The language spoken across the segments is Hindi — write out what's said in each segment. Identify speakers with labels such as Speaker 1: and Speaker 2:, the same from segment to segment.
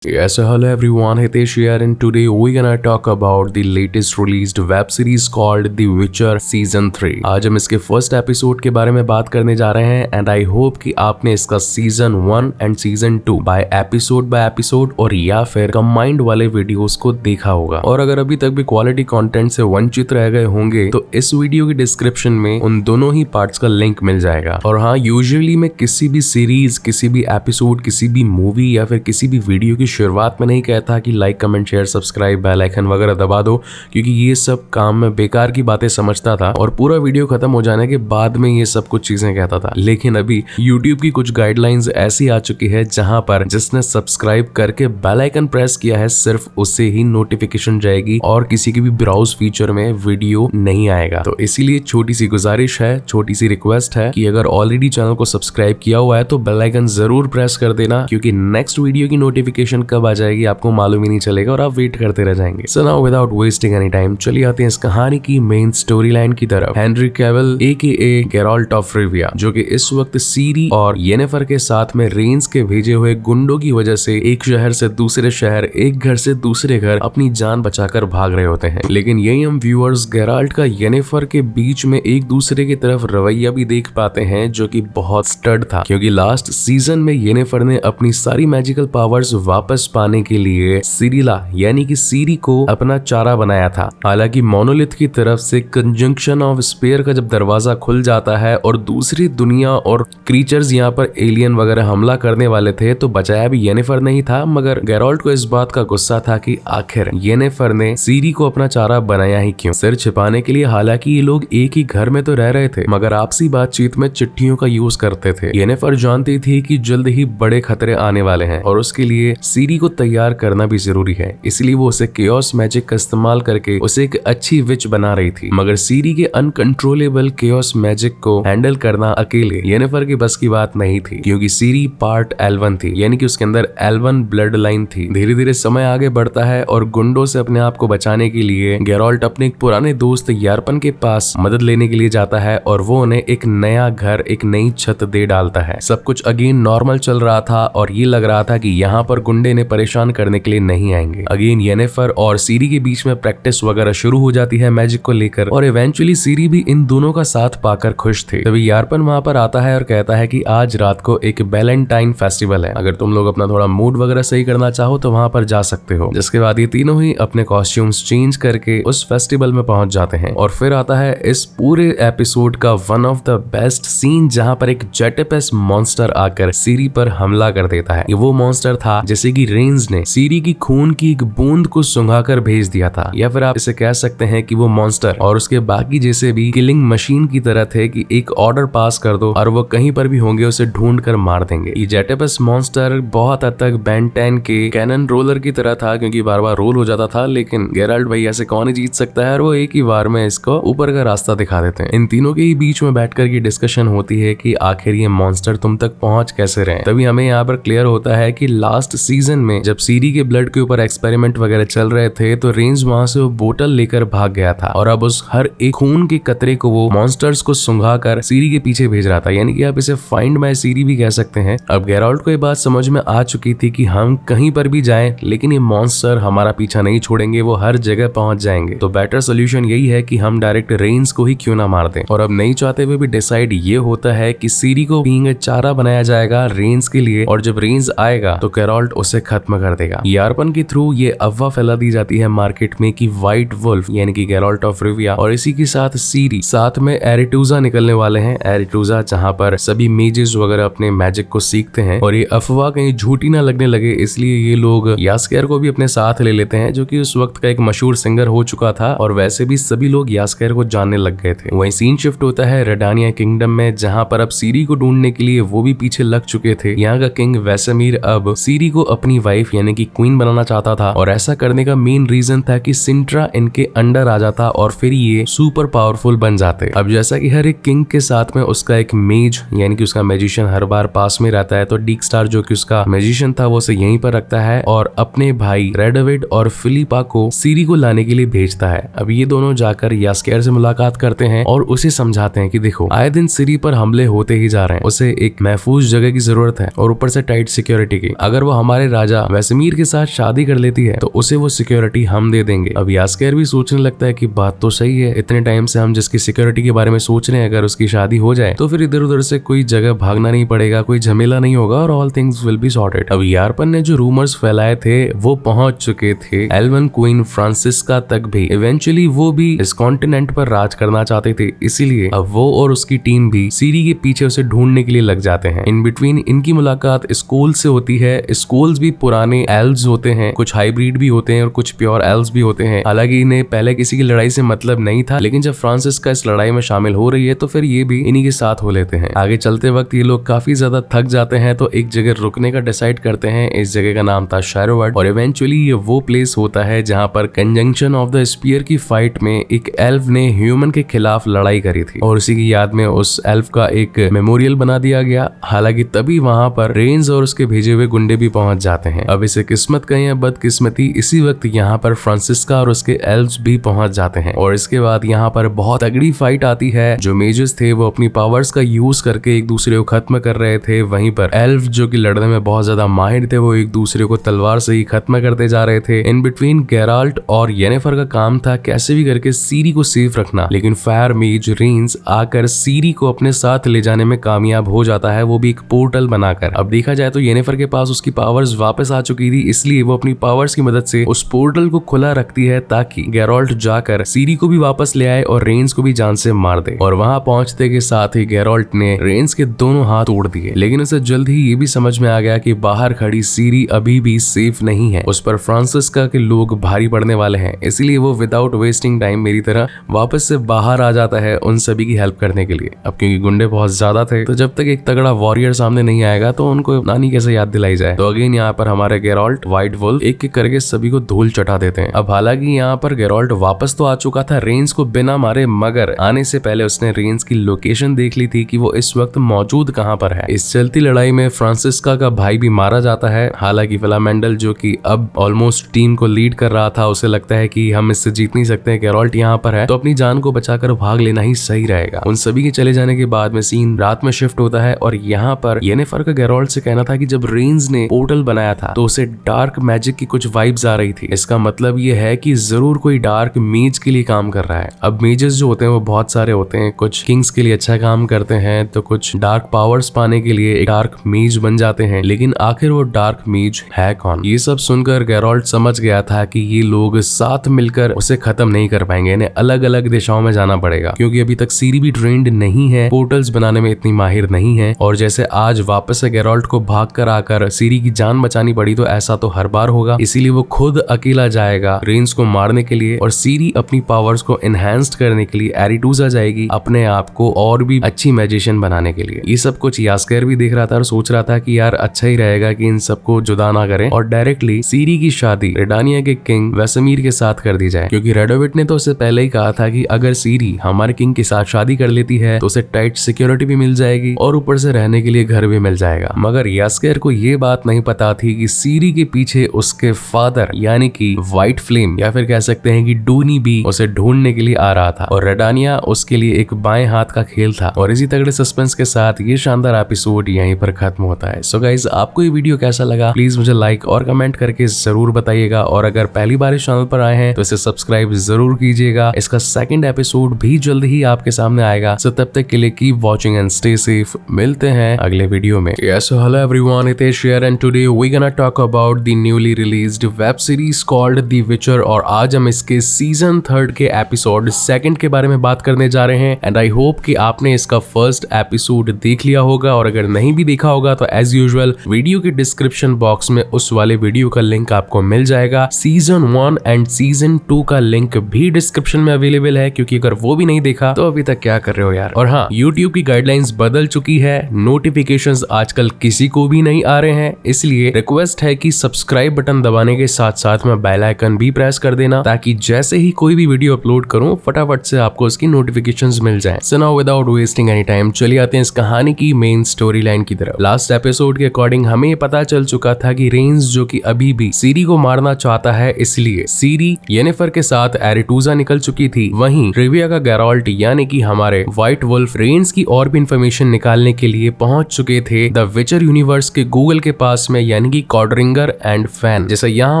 Speaker 1: Yes, hello everyone, Hitesh here and today we're gonna talk about the latest released web series called The Witcher Season 3। आज हम इसके फर्स्ट एपिसोड के बारे में बात करने जा रहे हैं एंड आई होप कि आपने इसका season 1 and season 2 by episode और या फिर कंबाइंड वाले वीडियोस को देखा होगा। और अगर अभी तक भी क्वालिटी कंटेंट से वंचित रह गए होंगे तो इस वीडियो की डिस्क्रिप्शन में उन दोनों ही पार्ट्स का लिंक मिल जाएगा। और हाँ, यूजुअली मैं किसी भी सीरीज, किसी भी एपिसोड, किसी भी मूवी या फिर किसी भी वीडियो की शुरुआत में नहीं कहता कि like, comment, share, subscribe, bell icon वगैरह दबा दो, क्योंकि ये सब काम में बेकार की बातें समझता था और पूरा वीडियो खत्म हो जाने के बाद में ये सब कुछ चीजें कहता था। लेकिन अभी YouTube की कुछ गाइडलाइंस ऐसी आ चुकी है जहां पर जिसने सब्सक्राइब करके बेल आइकन प्रेस किया है सिर्फ उससे ही नोटिफिकेशन जाएगी और किसी के भी ब्राउज फीचर में वीडियो नहीं आएगा। तो इसीलिए छोटी सी गुजारिश है, छोटी सी रिक्वेस्ट है कि अगर ऑलरेडी चैनल को सब्सक्राइब किया हुआ है तो बेल आइकन जरूर प्रेस कर देना, क्योंकि नेक्स्ट वीडियो की नोटिफिकेशन कब आ जाएगी आपको मालूम ही नहीं चलेगा और आप वेट करते रह जाएंगे। So now without wasting any time चलिए आते हैं इस कहानी की मेन स्टोरी लाइन की तरफ। Henry Cavill AKA Geralt of Rivia, जो कि इस वक्त सीरी और येनेफर के साथ में रेंस के भेजे हुए गुंडों की वजह से एक शहर से दूसरे शहर, एक घर से दूसरे घर अपनी जान बचाकर भाग रहे होते हैं। लेकिन यही हम व्यूअर्स गेराल्ट का येनेफर के बीच में एक दूसरे की तरफ रवैया भी देख पाते हैं, जो कि बहुत स्टड था, क्योंकि लास्ट सीजन में येनेफर ने अपनी सारी मैजिकल पावर्स वापस पाने के लिए सिरिला यानी कि सीरी को अपना चारा बनाया था। हालांकि मोनोलिथ की तरफ से कंजंक्शन ऑफ स्पेयर का जब दरवाजा खुल जाता है और दूसरी दुनिया और क्रीचर्स यहाँ पर एलियन वगैरह हमला करने वाले थे तो बचाया भी येनेफर नहीं था। मगर गेराल्ट को इस बात का गुस्सा था कि आखिर येनेफर ने सीरी को अपना चारा बनाया ही क्यों, सिर छिपाने के लिए। हालांकि ये लोग एक ही घर में तो रह रहे थे मगर आपसी बातचीत में चिट्ठियों का यूज करते थे। येनेफर जानती थी कि जल्द ही बड़े खतरे आने वाले हैं और उसके लिए सीरी को तैयार करना भी जरूरी है, इसलिए वो उसे केओस मैजिक का इस्तेमाल करके उसे एक अच्छी विच बना रही थी। मगर सीरी के अनकंट्रोलेबल केओस मैजिक को हैंडल करना अकेले येनेफर की बस की बात नहीं थी, क्योंकि सीरी पार्ट एल्वन थी, यानी कि उसके अंदर एल्वन ब्लड लाइन थी। धीरे धीरे समय आगे बढ़ता है और गुंडों से अपने आप को बचाने के लिए गेराल्ट अपने एक पुराने दोस्त यारपन के पास मदद लेने के लिए जाता है और वो उन्हें एक नया घर, एक नई छत दे डालता है। सब कुछ अगेन नॉर्मल चल रहा था और ये लग रहा था कि यहाँ पर गुंडे ने परेशान करने के लिए नहीं आएंगे। अगेन येनेफर और सीरी के बीच में प्रैक्टिस वगैरह शुरू हो जाती है मैजिक को लेकर और इवेंचुअली सीरी भी इन दोनों का साथ पाकर खुश थे। तभी यारपन वहां पर आता है और कहता है कि आज रात को एक वैलेंटाइन फेस्टिवल है, अगर तुम लोग अपना थोड़ा मूड वगैरह सही करना चाहो तो वहां पर जा सकते हो। जिसके बाद ये तीनों ही अपने कॉस्ट्यूम्स चेंज करके उस फेस्टिवल में पहुंच जाते हैं। और फिर आता है इस पूरे एपिसोड का one of the best scene, जहां पर एक जेटेपेस मॉन्स्टर आकर सीरी पर हमला कर देता है। ये वो मॉन्स्टर था जैसे कि रेंज ने सीरी की खून की एक बूंद को सुंघाकर भेज दिया था, या फिर आप इसे कह सकते हैं कि वो मॉन्स्टर और उसके बाकी जैसे भी किलिंग मशीन की तरह थे कि एक ऑर्डर पास कर दो और वो कहीं पर भी होंगे उसे ढूंढ कर मार देंगे। ये जेटेपेस मॉन्स्टर बहुत हद तक बेन 10 के कैनन रोलर की तरह था, क्योंकि बार बार रोल हो जाता था, लेकिन गेराल्ट भैया से कौन ही जीत सकता है और वो एक ही बार में इसको ऊपर का रास्ता दिखा देते हैं। इन तीनों के ही बीच में बैठकर की डिस्कशन होती है कि आखिर ये मॉन्स्टर तुम तक पहुंच कैसे रहे। तभी हमें यहाँ पर क्लियर होता है कि लास्ट सीजन में जब सीरी के ब्लड के ऊपर एक्सपेरिमेंट वगैरह चल रहे थे तो रेंज वहां से वो बोतल लेकर भाग गया था और अब उस हर एक खून के कतरे को वो मॉन्स्टर्स को सुंघाकर सीरी के पीछे भेज रहा था, यानी कि आप इसे फाइंड माय सीरी भी कह सकते हैं। अब गेराल्ट को ये बात समझ में आ चुकी थी कि हम कहीं पर भी जाएं लेकिन ये मॉन्स्टर हमारा पीछा नहीं छोड़ेंगे, वो हर जगह पहुंच जाएंगे। तो बेटर सोल्यूशन यही है कि हम डायरेक्ट रेंज को ही क्यों ना मार दें। और अब नहीं चाहते हुए भी डिसाइड ये होता है कि सीरी को बीइंग चारा बनाया जाएगा रेंज के लिए, और जब रेंज आएगा तो गेराल्ट उसे खत्म कर देगा। यारपन के थ्रू ये अफवाह फैला दी जाती है मार्केट में कि व्हाइट वुल्फ यानी कि गेराल्ट ऑफ रिविया और इसी के साथ सीरी साथ में एरिटूजा निकलने वाले हैं। एरिटूजा जहां पर सभी मेजेस वगैरह अपने मैजिक को सीखते हैं, और ये अफवाह कहीं झूठी ना लगने लगे इसलिए ये लोग यास्केर को भी अपने साथ ले लेते हैं, जो कि उस वक्त का एक मशहूर सिंगर हो चुका था और वैसे भी सभी लोग यास्केर को जानने लग गए थे। वहीं सीन शिफ्ट होता है रेडानिया किंगडम में, जहां पर अब सीरी को ढूंढने के लिए वो भी पीछे लग चुके थे। यहाँ का किंग वेसेमीर अब सीरी को अपनी वाइफ यानी कि क्वीन बनाना चाहता था और ऐसा करने का मेन रीजन था कि सिंट्रा इनके अंडर आ जाता और फिर ये सुपर पावरफुल बन जाते। अब जैसा कि हर एक किंग के साथ में उसका एक मेज यानी कि उसका मैजिशियन हर बार पास में रहता है, तो डीक स्टार जो कि उसका मैजिशियन था वो उसे यहीं पर रखता है और अपने भाई रेडविड और फिलिपा को सीरी को लाने के लिए भेजता है। अब ये दोनों जाकर यास्केर से मुलाकात करते हैं और उसे समझाते हैं कि देखो आए दिन सीरी पर हमले होते ही जा रहे हैं, उसे एक महफूज जगह की जरूरत है और ऊपर से टाइट सिक्योरिटी की। अगर वो हमारे राजा वेसेमीर के साथ शादी कर लेती है तो उसे वो सिक्योरिटी हम दे देंगे। अब यास्केर भी सोचने लगता है कि बात तो सही है, इतने टाइम से हम जिसकी सिक्योरिटी के बारे में सोच रहे हैं, अगर उसकी शादी हो जाए तो फिर इधर उधर से कोई जगह भागना नहीं पड़ेगा, कोई झमेला नहीं होगा और all things will be sorted. अब यारपन ने जो रूमर्स फैलाए थे वो पहुंच चुके थे एल्वन क्वीन फ्रांसिस्का तक भी। इवेंचुअली वो भी इस कॉन्टिनेंट पर राज करना चाहते थे, इसीलिए अब वो और उसकी टीम भी सीरी के पीछे उसे ढूंढने के लिए लग जाते हैं। इन बिटवीन इनकी मुलाकात स्कूल से होती है। स्कूल्स भी पुराने एल्व्स होते हैं, कुछ हाइब्रिड भी होते हैं और कुछ प्योर एल्व्स भी होते हैं। हालांकि इन्हें पहले किसी की लड़ाई से मतलब नहीं था, लेकिन जब फ्रांसिस्का इस लड़ाई में शामिल हो रही है तो फिर ये भी इन्हीं के साथ हो लेते हैं। आगे चलते वक्त ये लोग काफी ज्यादा थक जाते हैं तो एक जगह रुकने का डिसाइड करते हैं। इस जगह का नाम था शैरोवर्ड और इवेंचुअली ये वो प्लेस होता है जहां पर कंजंक्शन ऑफ द स्पीयर की फाइट में एक एल्फ ने ह्यूमन के खिलाफ लड़ाई करी थी और उसी की याद में उस एल्फ का एक मेमोरियल बना दिया गया। हालांकि तभी वहां पर रेंज और उसके भेजे हुए गुंडे भी पहुंच जाते हैं। अब इसे किस्मत कहें या बदकिस्मती, इसी वक्त यहाँ पर फ्रांसिस्का और उसके एल्व्स भी पहुंच जाते हैं और इसके बाद यहाँ पर बहुत तगड़ी फाइट आती है। जो मेजर्स थे वो अपनी पावर्स का यूज करके एक दूसरे को खत्म कर रहे थे, वहीं पर एल्फ जो कि लड़ने में बहुत ज्यादा माहिर थे वो एक दूसरे को तलवार से ही खत्म करते जा रहे थे। इन बिटवीन गेराल्ट और येनेफर का काम था कैसे भी करके सीरी को सेफ रखना, लेकिन फायर मेज रेंज आकर सीरी को अपने साथ ले जाने में कामयाब हो जाता है, वो भी एक पोर्टल बनाकर। अब देखा जाए तो येनेफर के पास उसकी पावर्स वापस आ चुकी थी, इसलिए वो अपनी पावर्स की मदद से उस पोर्टल को खुला रखती है ताकि गेराल्ट जाकर सीरी को भी वापस ले आए और रेंज को भी जान से मार दे। और वहां पहुंचते के साथ ही गेराल्ट ने रेंज के दोनों हाथ तोड़ दिए, लेकिन उसे जल्द ही ये भी समझ में आ गया कि बाहर खड़ी सीरी अभी भी सेफ नहीं है, उस पर फ्रांसिस्का के लोग भारी पड़ने वाले हैं। इसलिए वो विदाउट वेस्टिंग टाइम मेरी तरह वापस से बाहर आ जाता है उन सभी की हेल्प करने के लिए। अब क्योंकि गुंडे बहुत ज्यादा थे तो जब तक एक तगड़ा वॉरियर सामने नहीं आएगा तो उनको नानी कैसे याद दिलाई जाए। तो अगेन यहाँ पर हमारे गेराल्ट व्हाइट वुल्फ एक एक करके सभी को धूल चटा देते हैं। अब हालांकि यहाँ पर गेराल्ट वापस तो आ चुका था रेंज को बिना मारे, मगर आने से पहले उसने रेंज की लोकेशन देख ली थी कि वो इस वक्त मौजूद कहाँ पर है। इस चलती लड़ाई में फ्रांसिस्का का भाई भी मारा जाता है। हालांकि फिलामेंडल जो कि अब ऑलमोस्ट टीम को लीड कर रहा था, उसे लगता है कि हम इससे जीत नहीं सकते, गेराल्ट यहाँ पर है तो अपनी जान को बचाकर भाग लेना ही सही रहेगा। उन सभी के चले जाने के बाद में सीन रात में शिफ्ट होता है और यहाँ पर येनेफर का गेराल्ट से कहना था कि जब रेंज ने पोर्टल बनाया था तो उसे डार्क मैजिक की कुछ वाइब्स आ रही थी। इसका मतलब ये है कि जरूर कोई डार्क मेज के लिए काम कर रहा है। अब मेजेस जो होते हैं वो बहुत सारे होते हैं, कुछ किंग्स के लिए अच्छा काम करते हैं तो कुछ डार्क पावर्स पाने के लिए एक डार्क मेज बन जाते हैं, लेकिन आखिर वो डार्क मेज है कौन? ये सब सुनकर गेराल्ट समझ गया था कि ये लोग साथ मिलकर उसे खत्म नहीं कर पाएंगे, इन्हें अलग अलग दिशाओं में जाना पड़ेगा क्योंकि अभी तक सीरी भी ट्रेंड नहीं है, पोर्टल्स बनाने में इतनी माहिर नहीं है। और जैसे आज वापस से गेराल्ट को भाग कर आकर सीरी की जान बचानी पड़ी तो ऐसा तो हर बार होगा, इसीलिए वो खुद अकेला जाएगा रेंज को मारने के लिए और सीरी अपनी पावर्स को एनहांस्ड करने के लिए एरिटूजा जाएगी अपने आप को और भी अच्छी मैजिशियन बनाने के लिए। ये सब कुछ यास्केर भी देख रहा था और सोच रहा था कि यार अच्छा ही रहेगा कि इन सबको जुदा ना करें और डायरेक्टली सीरी की शादी रेडानिया के किंग वेसेमीर के साथ कर दी जाए, क्योंकि रेडोविट ने तो उससे पहले ही कहा था कि अगर सीरी हमारे किंग के साथ शादी कर लेती है तो उसे टाइट सिक्योरिटी भी मिल जाएगी और ऊपर से रहने के लिए घर भी मिल जाएगा। मगर यास्केर को ये बात नहीं पता थी कि सीरी के पीछे उसके फादर यानी कि व्हाइट फ्लेम या फिर कह सकते हैं कि डूनी भी उसे ढूंढने के लिए आ रहा था और रेडानिया उसके लिए एक बाएं हाथ का खेल था। और इसी तगड़े सस्पेंस के साथ ये शानदार एपिसोड यहीं पर खत्म होता है। सो गाइज, आपको ये वीडियो कैसा लगा प्लीज मुझे लाइक और कमेंट करके जरूर बताइएगा और अगर पहली बार इस चैनल पर आए हैं तो इसे सब्सक्राइब जरूर कीजिएगा। इसका सेकंड एपिसोड भी जल्द ही आपके सामने आएगा। सो तब तक के लिए keep watching and stay safe. मिलते हैं अगले वीडियो में। Yes, so hello everyone, Hitesh here and today we're gonna talk about the newly released web series called The Witcher और आज हम इसके सीजन 3 के एपिसोड 2 के बारे में बात करने जा रहे हैं एंड आई होप कि आपने इसका फर्स्ट एपिसोड देख लिया होगा और अगर नहीं भी देखा होगा तो एज यूजुअल वीडियो के डिस्क्रिप्शन बॉक्स में उस वाले वीडियो का लिंक आपको मिल जाएगा। सीजन 1 एंड सीजन 2 का लिंक भी डिस्क्रिप्शन में अवेलेबल है, क्योंकि अगर वो भी नहीं देखा तो अभी तक क्या कर रहे हो यार। और हाँ, यूट्यूब की गाइडलाइंस बदल चुकी है, नोटिफिकेशंस आजकल किसी को भी नहीं आ रहे हैं, इसलिए रिक्वेस्ट है कि सब्सक्राइब बटन दबाने के साथ साथ में बेल आइकन भी प्रेस कर देना ताकि जैसे ही कोई भी वीडियो अपलोड करूं फटाफट से आपको उसकी नोटिफिकेशंस मिल जाएं। So now without wasting any time चलिए आते हैं इस कहानी की मेन स्टोरी लाइन की तरफ। लास्ट एपिसोड के अकॉर्डिंग हमें पता चल चुका था कि रेंज जो कि अभी भी सीरी को मारना चाहता है, इसलिए सीरी येनेफर के साथ एरिटूजा निकल चुकी थी। वहीं रिविया का गेराल्ट यानी कि हमारे व्हाइट वुल्फ रेंज की और भी इंफॉर्मेशन निकालने के लिए पहुंच चुके थे द विचर यूनिवर्स के गूगल के पास में यानी यानी कि कॉडरिंगर एंड फैन, जैसे यहाँ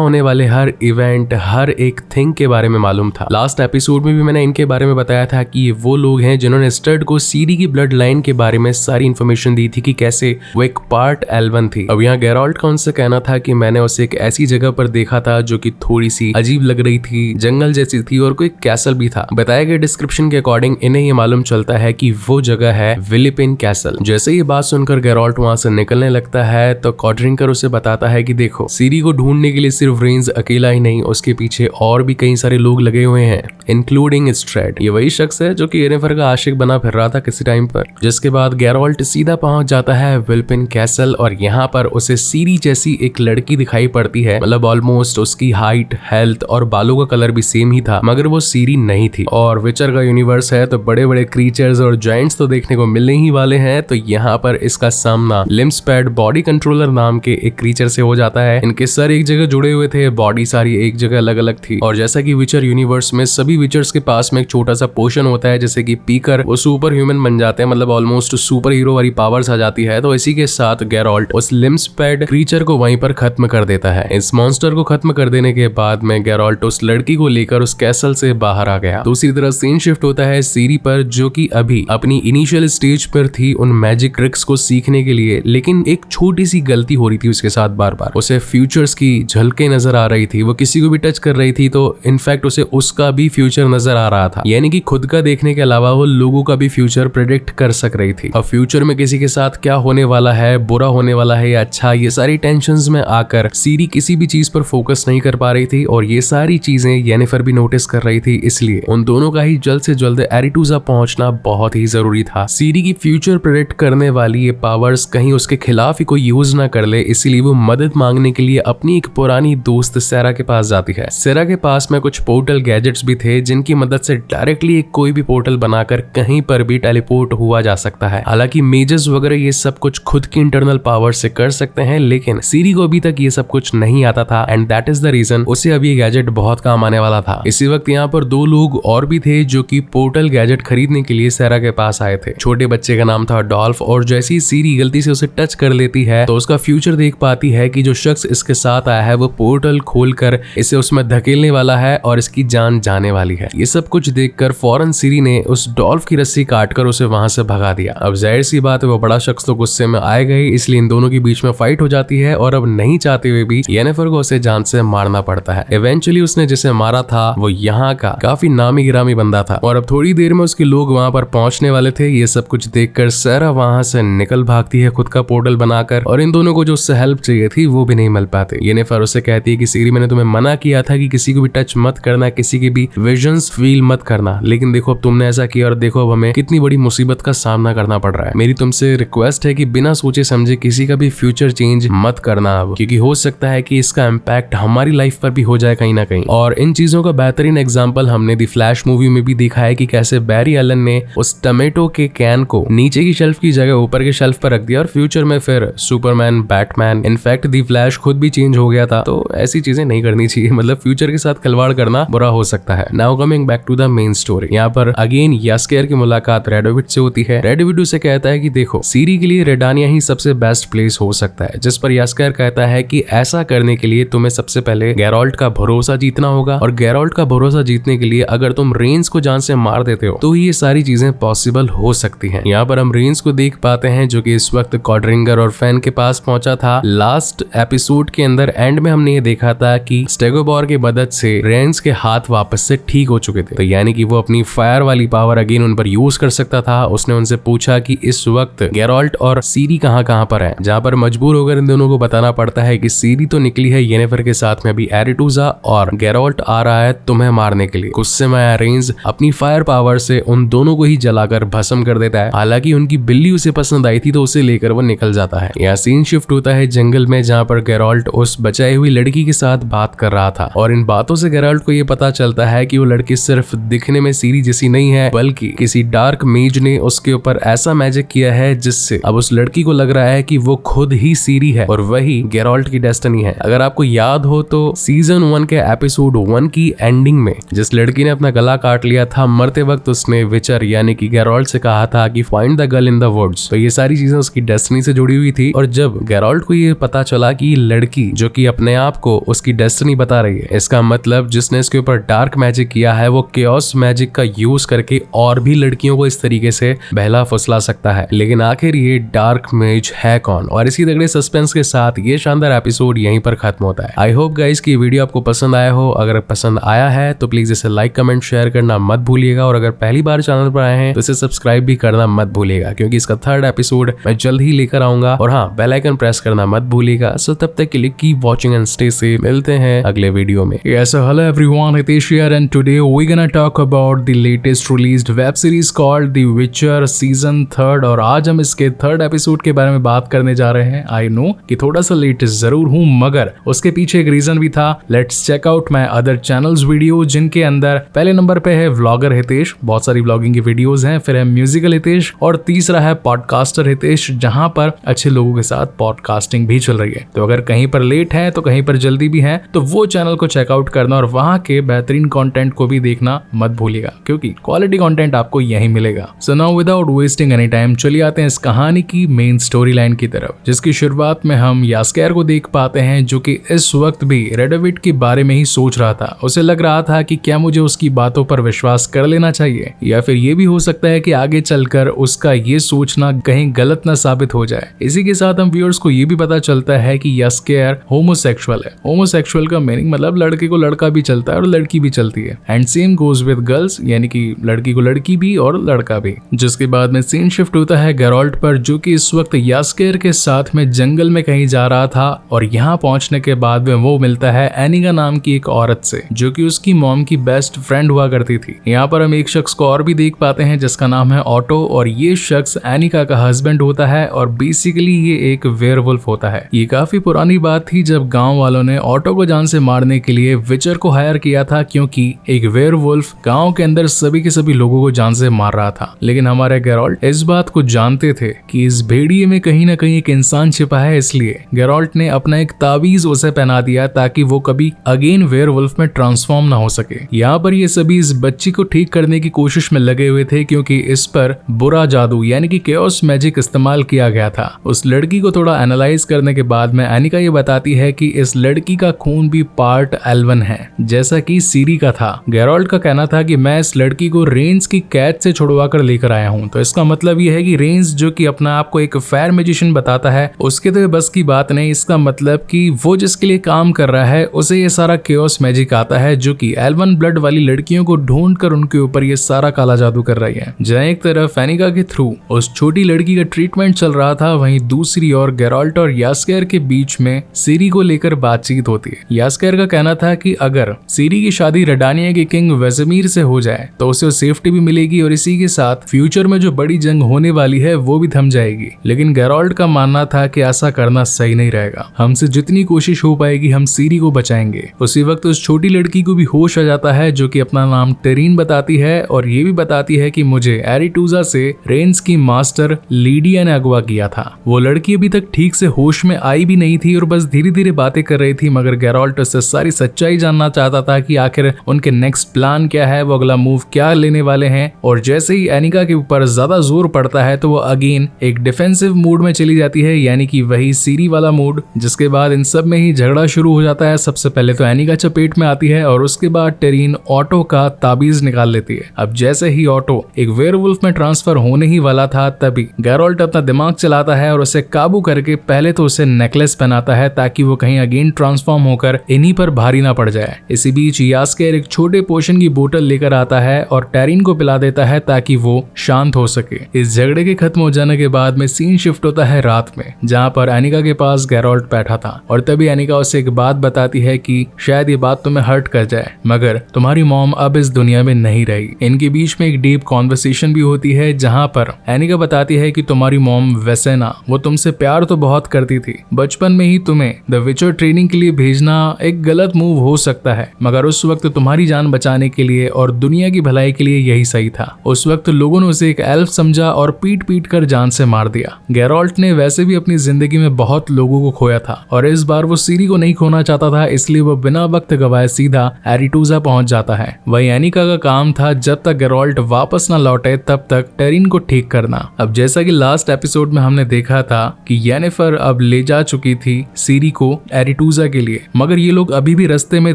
Speaker 1: होने वाले हर इवेंट, हर एक थिंग के बारे में मालूम था। लास्ट एपिसोड में भी मैंने इनके बारे में बताया था कि ये वो लोग हैं जिन्होंने स्टड को सीरी की ब्लड लाइन के बारे में सारी इन्फॉर्मेशन दी थी कि कैसे वो एक पार्ट L1 थी। अब यहाँ गैरोल्ट का उनसे कहना था कि मैंने उसे एक ऐसी जगह पर देखा था जो कि थोड़ी सी अजीब लग रही थी, जंगल जैसी थी और कोई कैसल भी था। बताए गए डिस्क्रिप्शन के अकॉर्डिंग इन्हें ये मालूम चलता है कि वो जगह है विलिपिन कैसल। जैसे ये बात सुनकर गैरोल्ट वहां से निकलने लगता है तो कॉडरिंगर उसे बताता है कि देखो, सीरी को ढूंढने के लिए सिर्फ रेंज अकेला ही नहीं, उसके पीछे और भी कई सारे लोग लगे हुए हैं, इंक्लूडिंग स्ट्रेड। ये वही शख्स है जो कि येनिफर का आशिक बना फिर रहा था किसी टाइम पर। जिसके बाद गैरोल्ट सीधा पहुंच जाता है विलिपिन कैसल और यहाँ पर उसे सीरी जैसी एक लड़की दिखाई पड़ती है। मतलब ऑलमोस्ट उसकी हाइट, हेल्थ और बालों का कलर भी सेम ही था, मगर वो सीरी नहीं थी। और विचर का यूनिवर्स है तो बड़े बड़े क्रीचर्स और जायंट्स तो देखने को मिलने ही वाले हैं। तो यहाँ पर इसका सामना लिम्सपैड बॉडी कंट्रोलर नाम के एक क्रीचर से हो जाता है। इनके सर एक जगह जुड़े हुए थे, बॉडी सारी एक जगह अलग अलग थी। और जैसा कि विचर यूनिवर्स में सभी विचर्स के पास में एक छोटा सा पोर्शन होता है, जैसे कि पीकर वो सुपर ह्यूमन बन जाते हैं, मतलब ऑलमोस्ट सुपर हीरो वाली पावर्स आ जाती है। तो इसी के साथ गैरोल्ट उस लिम्सपैड क्रीचर को वहीं पर खत्म कर देता है। इस मॉन्स्टर को खत्म कर देने के बाद में गैरोल्ट उस लड़की को लेकर उस कैसल से बाहर आ गया। दूसरी तरफ सीन शिफ्ट होता है सीरी पर, जो कि अभी अपनी इनिशियल स्टेज पर थी उन मैजिक ट्रिक्स को सीखने के लिए, लेकिन एक छोटी सी गलती हो रही थी उसके साथ। बार बार उसे फ्यूचर्स की झलकें नजर आ रही थी, वो किसी को भी टच कर रही थी तो इनफैक्ट उसे उसका भी फ्यूचर नजर आ रहा था, यानी कि खुद का देखने के अलावा वो लोगों का भी फ्यूचर प्रेडिक्ट कर सक रही थी। अब फ्यूचर में किसी के साथ क्या होने वाला है, बुरा होने वाला है या अच्छा, ये सारी टेंशंस में आकर सीरी किसी भी चीज पर फोकस नहीं कर पा रही थी और ये सारी चीजें येनिफर भी नोटिस कर रही थी। इसलिए उन दोनों का ही जल्द से जल्द एरिटूजा पहुंचना बहुत ही जरूरी था। सीरी की फ्यूचर प्रेडिक्ट करने वाली ये पावर्स कहीं उसके खिलाफ ही कोई यूज ना कर ले, इसीलिए वो मदद मांगने के लिए अपनी एक पुरानी दोस्त सेरा के पास जाती है। सेरा के पास में कुछ पोर्टल गैजेट्स भी थे जिनकी मदद से डायरेक्टली एक कोई भी पोर्टल बनाकर कहीं पर भी टेलीपोर्ट हुआ जा सकता है। हालांकि मेजर्स वगैरह ये सब कुछ खुद की इंटरनल पावर से कर सकते हैं, लेकिन सीरी को अभी तक ये सब कुछ नहीं आता था and that is the reason उसे अभी ये गैजेट बहुत काम आने वाला था। इसी वक्त यहाँ पर दो लोग और भी थे जो कि पोर्टल गैजेट खरीदने के लिए सेरा के पास आए थे। छोटे बच्चे का नाम था डॉल्फ और जैसी सीरी गलती से उसे टच कर लेती है तो उसका फ्यूचर देख पाती है कि जो शख्स इसके साथ आया है वो पोर्टल खोलकर इसे उसमें धकेलने वाला है और इसकी जान जाने वाली है। ये सब कुछ देखकर फौरन सीरी ने उस डॉल्फ की रस्सी काटकर उसे वहां से भगा दिया। अब जाहिर सी बात है वो बड़ा शख्स तो गुस्से में आएगा ही, इसलिए इन दोनों के बीच में फाइट हो जाती है और अब नहीं चाहते हुए भी येनिफर को उसे जान से मारना पड़ता है। इवेंचुअली उसने जिसे मारा था वो यहाँ का काफी नामी गिरामी बंदा था और अब थोड़ी देर में उसके लोग वहां पर पहुंचने वाले थे। ये सब कुछ देखकर सेरा वहां से निकल भागती है खुद का पोर्टल बनाकर और इन दोनों को जो उससे हेल्प चाहिए थी वो भी नहीं मिल पाते। येनिफर उससे कहती है कि सीरी मैंने तुम्हें मना किया था कि किसी को भी टच मत करना, किसी के भी विजन्स फील मत करना, लेकिन देखो अब तुमने ऐसा किया और देखो अब हमें कितनी बड़ी मुसीबत का सामना करना पड़ रहा है। मेरी तुमसे रिक्वेस्ट है कि बिना सोचे समझे किसी का भी फ्यूचर चेंज मत करना अब, क्योंकि हो सकता है कि इसका इम्पैक्ट हमारी लाइफ पर भी हो जाए कहीं ना कहीं। और इन चीजों का बेहतरीन एग्जाम्पल हमने दी फ्लैश मूवी में भी देखा है कि कैसे बैरी एलन ने उस टमेटो के कैन को नीचे की शेल्फ की जगह ऊपर के शेल्फ पर रख दिया और फ्यूचर में फिर सुपरमैन, बैटमैन, इनफैक्ट दी फ्लैश खुद भी चेंज हो गया था। तो ऐसी चीजें नहीं करनी चाहिए, मतलब फ्यूचर के साथ खिलवाड़ करना बुरा हो सकता है। Now coming back to the main story, यहाँ पर अगेन यास्केर की मुलाकात रेडोविड से होती है। रेडोविड उसे कहता है कि देखो सीरी के लिए रेडानिया ही सबसे बेस्ट प्लेस हो सकता है, जिस पर यास्केर कहता है कि ऐसा करने के लिए तुम्हें सबसे पहले गैरोल्ट का भरोसा जीतना होगा और गैरोल्ट का भरोसा जीतने के लिए अगर तुम रेंस को जान से मार देते हो तो ये सारी चीजें पॉसिबल हो सकती हैं। यहाँ पर हम रेंस को देख पाते हैं जो कि इस वक्त कॉडरिंगर और फैन के पास पहुंचा था। लास्ट एपिसोड के अंदर एंड में हमने ये देखा था कि स्टेगोबॉर की मदद से रेंस के हाथ वापस से ठीक हो चुके थे, तो यानी कि वो अपनी फायर वाली पावर अगेन उन पर यूज कर सकता था। उसने उनसे पूछा कि इस वक्त गैरोल्ट और सीरी कहां पर है, जहां पर मजबूर होकर इन दोनों को बताना पड़ता है कि सीरी तो निकली है येनिफर के साथ में अभी एरिटूजा और गैरोल्ट आ रहा है तुम्हें मारने के लिए। गुस्से में आया रेंस अपनी फायर पावर से उन दोनों को ही जलाकर भस्म कर देता है। हालांकि उनकी बिल्ली उसे पसंद आई थी तो उसे लेकर वो निकल जाता है। यहाँ सीन शिफ्ट होता है जंगल में, जहाँ पर गैरोल्ट उस बचाई हुई लड़की के साथ बात कर रहा था और इन बातों से गैरोल्ट को ये पता चलता है कि वो लड़की सिर्फ दिखने में सीरी जैसी नहीं है, बल्कि किसी डार्क मेज ने उसके ऊपर ऐसा मैजिक किया है जिससे अब उस लड़की को लग रहा है कि वो खुद ही सीरी है और वही गैरोल्ट की डेस्टिनी है। अगर आपको याद हो तो सीजन 1 के एपिसोड 1 की एंडिंग में जिस लड़की ने अपना गला काट लिया था मरते वक्त, उसने विचर यानी कि गैरोल्ट से कहा था कि find the girl in the woods, तो ये सारी चीजें उसकी डेस्टिनी से जुड़ी हुई थी। और जब गैरोल्ट को ये ये पता चला कि लड़की जो कि अपने आप को उसकी डेस्टिनी बता रही है, इसका मतलब जिसने इसके ऊपर डार्क मैजिक किया है वो केओस मैजिक का यूज करके और भी लड़कियों को इस तरीके से बहला फुसला सकता है। लेकिन आखिर ये डार्क मेज है कौन? और इसी तगड़े सस्पेंस के साथ ये शानदार एपिसोड यहीं पर खत्म होता है। आई होप गाइस की वीडियो आपको पसंद आया हो। अगर पसंद आया है तो प्लीज इसे लाइक कमेंट शेयर करना मत भूलिएगा, और अगर पहली बार चैनल पर आए हैं तो इसे सब्सक्राइब भी करना मत भूलिएगा, क्योंकि इसका थर्ड एपिसोड मैं जल्द ही लेकर आऊंगा। और हाँ, बेल आइकन प्रेस करना मत भूलिएगा। सो तब तक के लिए keep watching and stay safe. मिलते हैं अगले वीडियो में।
Speaker 2: Yes, so hello everyone, Hitesh here, and today we're gonna talk about the latest released web series called The Witcher Season 3, और आज हम इसके थर्ड एपिसोड के बारे में बात करने जा रहे हैं। आई नो कि थोड़ा सा लेट जरूर हूँ, मगर उसके पीछे एक रीजन भी था। Let's check out my other channels video, जिनके अंदर पहले नंबर पे है व्लॉगर हितेश, बहुत सारी व्लॉगिंग की वीडियोस हैं, फिर है म्यूजिकल हितेश, और तीसरा है पॉडकास्टर हितेश, जहां पर अच्छे लोगों के साथ पॉडकास्टिंग भी चल रही है। तो अगर कहीं पर लेट है तो कहीं पर जल्दी भी है, तो वो चैनल को चेकआउट करना और वहां के बेहतरीन कंटेंट को भी देखना मत भूलिएगा, क्योंकि क्वालिटी कंटेंट आपको यहीं मिलेगा। So now without wasting any time चलिए आते हैं इस कहानी की मेन स्टोरी लाइन की तरफ, जिसकी शुरुआत में हम यास्केर को देख पाते हैं, जो कि इस वक्त भी रेडोविट के बारे में ही सोच रहा था। उसे लग रहा था कि क्या मुझे उसकी बातों पर विश्वास कर लेना चाहिए, या फिर ये भी हो सकता है कि आगे चलकर उसका ये सोचना कहीं गलत न साबित हो जाए। इसी के साथ हम व्यूअर्स को ये भी पता चलता है कि यास्केर होमोसेक्सुअल है। होमोसेक्सुअल का मीनिंग मतलब लड़के को लड़का भी चलता है और लड़की भी चलती है, and same goes with girls, यानी कि लड़की को लड़की भी और लड़का भी। जिसके बाद में सीन शिफ्ट होता है गेराल्ट पर, जो कि इस वक्त यास्केर के साथ में जंगल में कहीं जा रहा था, और यहाँ पहुंचने के बाद में वो मिलता है एनिका नाम की एक औरत से, जो कि उसकी मॉम की बेस्ट फ्रेंड हुआ करती थी। यहाँ पर हम एक शख्स को और भी देख पाते हैं जिसका नाम है ऑटो, और ये शख्स एनिका का हस्बैंड होता है, और बेसिकली ये एक वेयरवुल्फ होता है। ये काफी पुरानी बात थी जब गांव वालों ने ऑटो को जान से मारने के लिए विचर को हायर किया था, क्योंकि एक वेयरवुल्फ गांव के अंदर सभी के सभी लोगों को जान से मार रहा था। लेकिन हमारे गेराल्ट इस बात को जानते थे कि इस भेड़िए में कहीं ना कहीं एक इंसान छिपा है, इसलिए गेराल्ट ने अपना एक ताबीज उसे पहना दिया ताकि वो कभी अगेन वेयरवुल्फ में ट्रांसफॉर्म ना हो सके। यहाँ पर ये सभी इस बच्ची को ठीक करने की कोशिश में लगे हुए थे, क्योंकि इस पर बुरा जादू यानी कि केओस मैजिक इस्तेमाल किया गया था। उस लड़की को थोड़ा एनालाइज करने के बाद में एनिका ये बताती है कि इस लड़की का खून भी पार्ट एल्वन है, जैसा कि सीरी का था। गेराल्ट का कहना था कि मैं इस लड़की को रेंज की कैद से छुड़वा कर लेकर आया हूँ। तो इसका मतलब ये है कि रेंज, जो कि अपना आप को एक फेयर मैजिशियन बताता है, उसके तो बस की बात नहीं। इसका मतलब कि वो जिसके लिए काम कर रहा है उसे ये सारा केओस मैजिक आता है, जो कि एल्वन ब्लड वाली लड़कियों को ढूंढ कर उनके ऊपर ये सारा काला जादू कर रही है। जहाँ एक तरफ एनिका के थ्रू उस छोटी लड़की का ट्रीटमेंट चल रहा था, वहीं दूसरी ओर गेराल्ट और यास्केर के बीच में सीरी को लेकर बातचीत होती है। यास्केर का कहना था कि अगर सीरी की शादी रेडानिया के किंग वेसेमीर से हो जाए तो उसे सेफ्टी भी मिलेगी, और इसी के साथ फ्यूचर में जो बड़ी जंग होने वाली है वो भी थम जाएगी। लेकिन गेराल्ट का मानना था कि ऐसा करना सही नहीं रहेगा, हमसे जितनी कोशिश हो पाएगी हम सीरी को बचाएंगे। उसी वक्त उस छोटी लड़की को भी होश आ जाता है, जो कि अपना नाम टेरीन बताती है, और ये भी बताती है कि मुझे एरिटूजा से रेंज की मास्टर लीडिया ने अगवा किया था। वो लड़की अभी तक ठीक से होश में आई भी नहीं थी और बस धीरे धीरे बातें कर रही थी, मगर गेराल्ट उससे सारी सच्चाई जानना चाहता था कि आखिर उनके नेक्स्ट प्लान क्या है, वो अगला मूव क्या लेने वाले हैं। और जैसे ही एनिका के ऊपर ज्यादा जोर पड़ता है तो वो अगेन एक डिफेंसिव मूड में चली जाती है, यानी कि वही सीरी वाला मूड। जिसके बाद इन सब में ही झगड़ा शुरू हो जाता है। सबसे पहले तो एनिका चपेट में आती है, और उसके बाद टेरीन ऑटो का ताबीज निकाल लेती है। अब जैसे ही ऑटो एक वेयरवुल्फ में ट्रांसफर होने ही वाला था, तभी गेराल्ट अपना दिमाग चलाता है और उसे काबू करके पहले तो उसे नेकलेस पहनाता है, ताकि वो कहीं अगेन ट्रांसफॉर्म होकर इन्हीं पर भारी ना पड़ जाए। इसी बीच यास्केर एक छोटे पोशन की बोतल लेकर आता है और टेरीन को पिला देता है ताकि वो शांत हो सके। इस झगड़े के खत्म हो जाने के बाद में सीन शिफ्ट होता है रात में, जहाँ पर एनिका के पास गेराल्ट बैठा था, और तभी एनिका उसे एक बात बताती है कि शायद ये बात तुम्हें हर्ट कर जाए, मगर तुम्हारी मॉम अब इस दुनिया में नहीं रही। इनके बीच में एक डीप कॉन्वर्सेशन भी होती है, जहाँ पर एनिका बताती है कि तुम्हारी मॉम वेसेना, वो तुमसे प्यार तो बहुत करती थी, बचपन में ही तुम्हें द विचर ट्रेनिंग के लिए भेजना एक गलत मूव हो सकता है, मगर उस वक्त तुम्हारी जान बचाने के लिए और दुनिया की भलाई के लिए यही सही था। उस वक्त लोगों ने उसे एक एल्फ समझा और पीट पीट कर जान से मार दिया। गेराल्ट ने वैसे भी अपनी जिंदगी में बहुत लोगों को खोया था, और इस बार वो सीरी को नहीं खोना चाहता था, इसलिए वो बिना वक्त गवाए सीधा एरिटूजा पहुंच जाता है। वही एनिका का काम था जब तक गेराल्ट वापस न लौटे तब तक टेरीन को ठीक करना। अब जैसा कि लास्ट एपिसोड में हमने देखा था कि येनिफर अब ले जा चुकी थी सीरी को एरिटूजा के लिए, मगर ये लोग अभी भी रास्ते में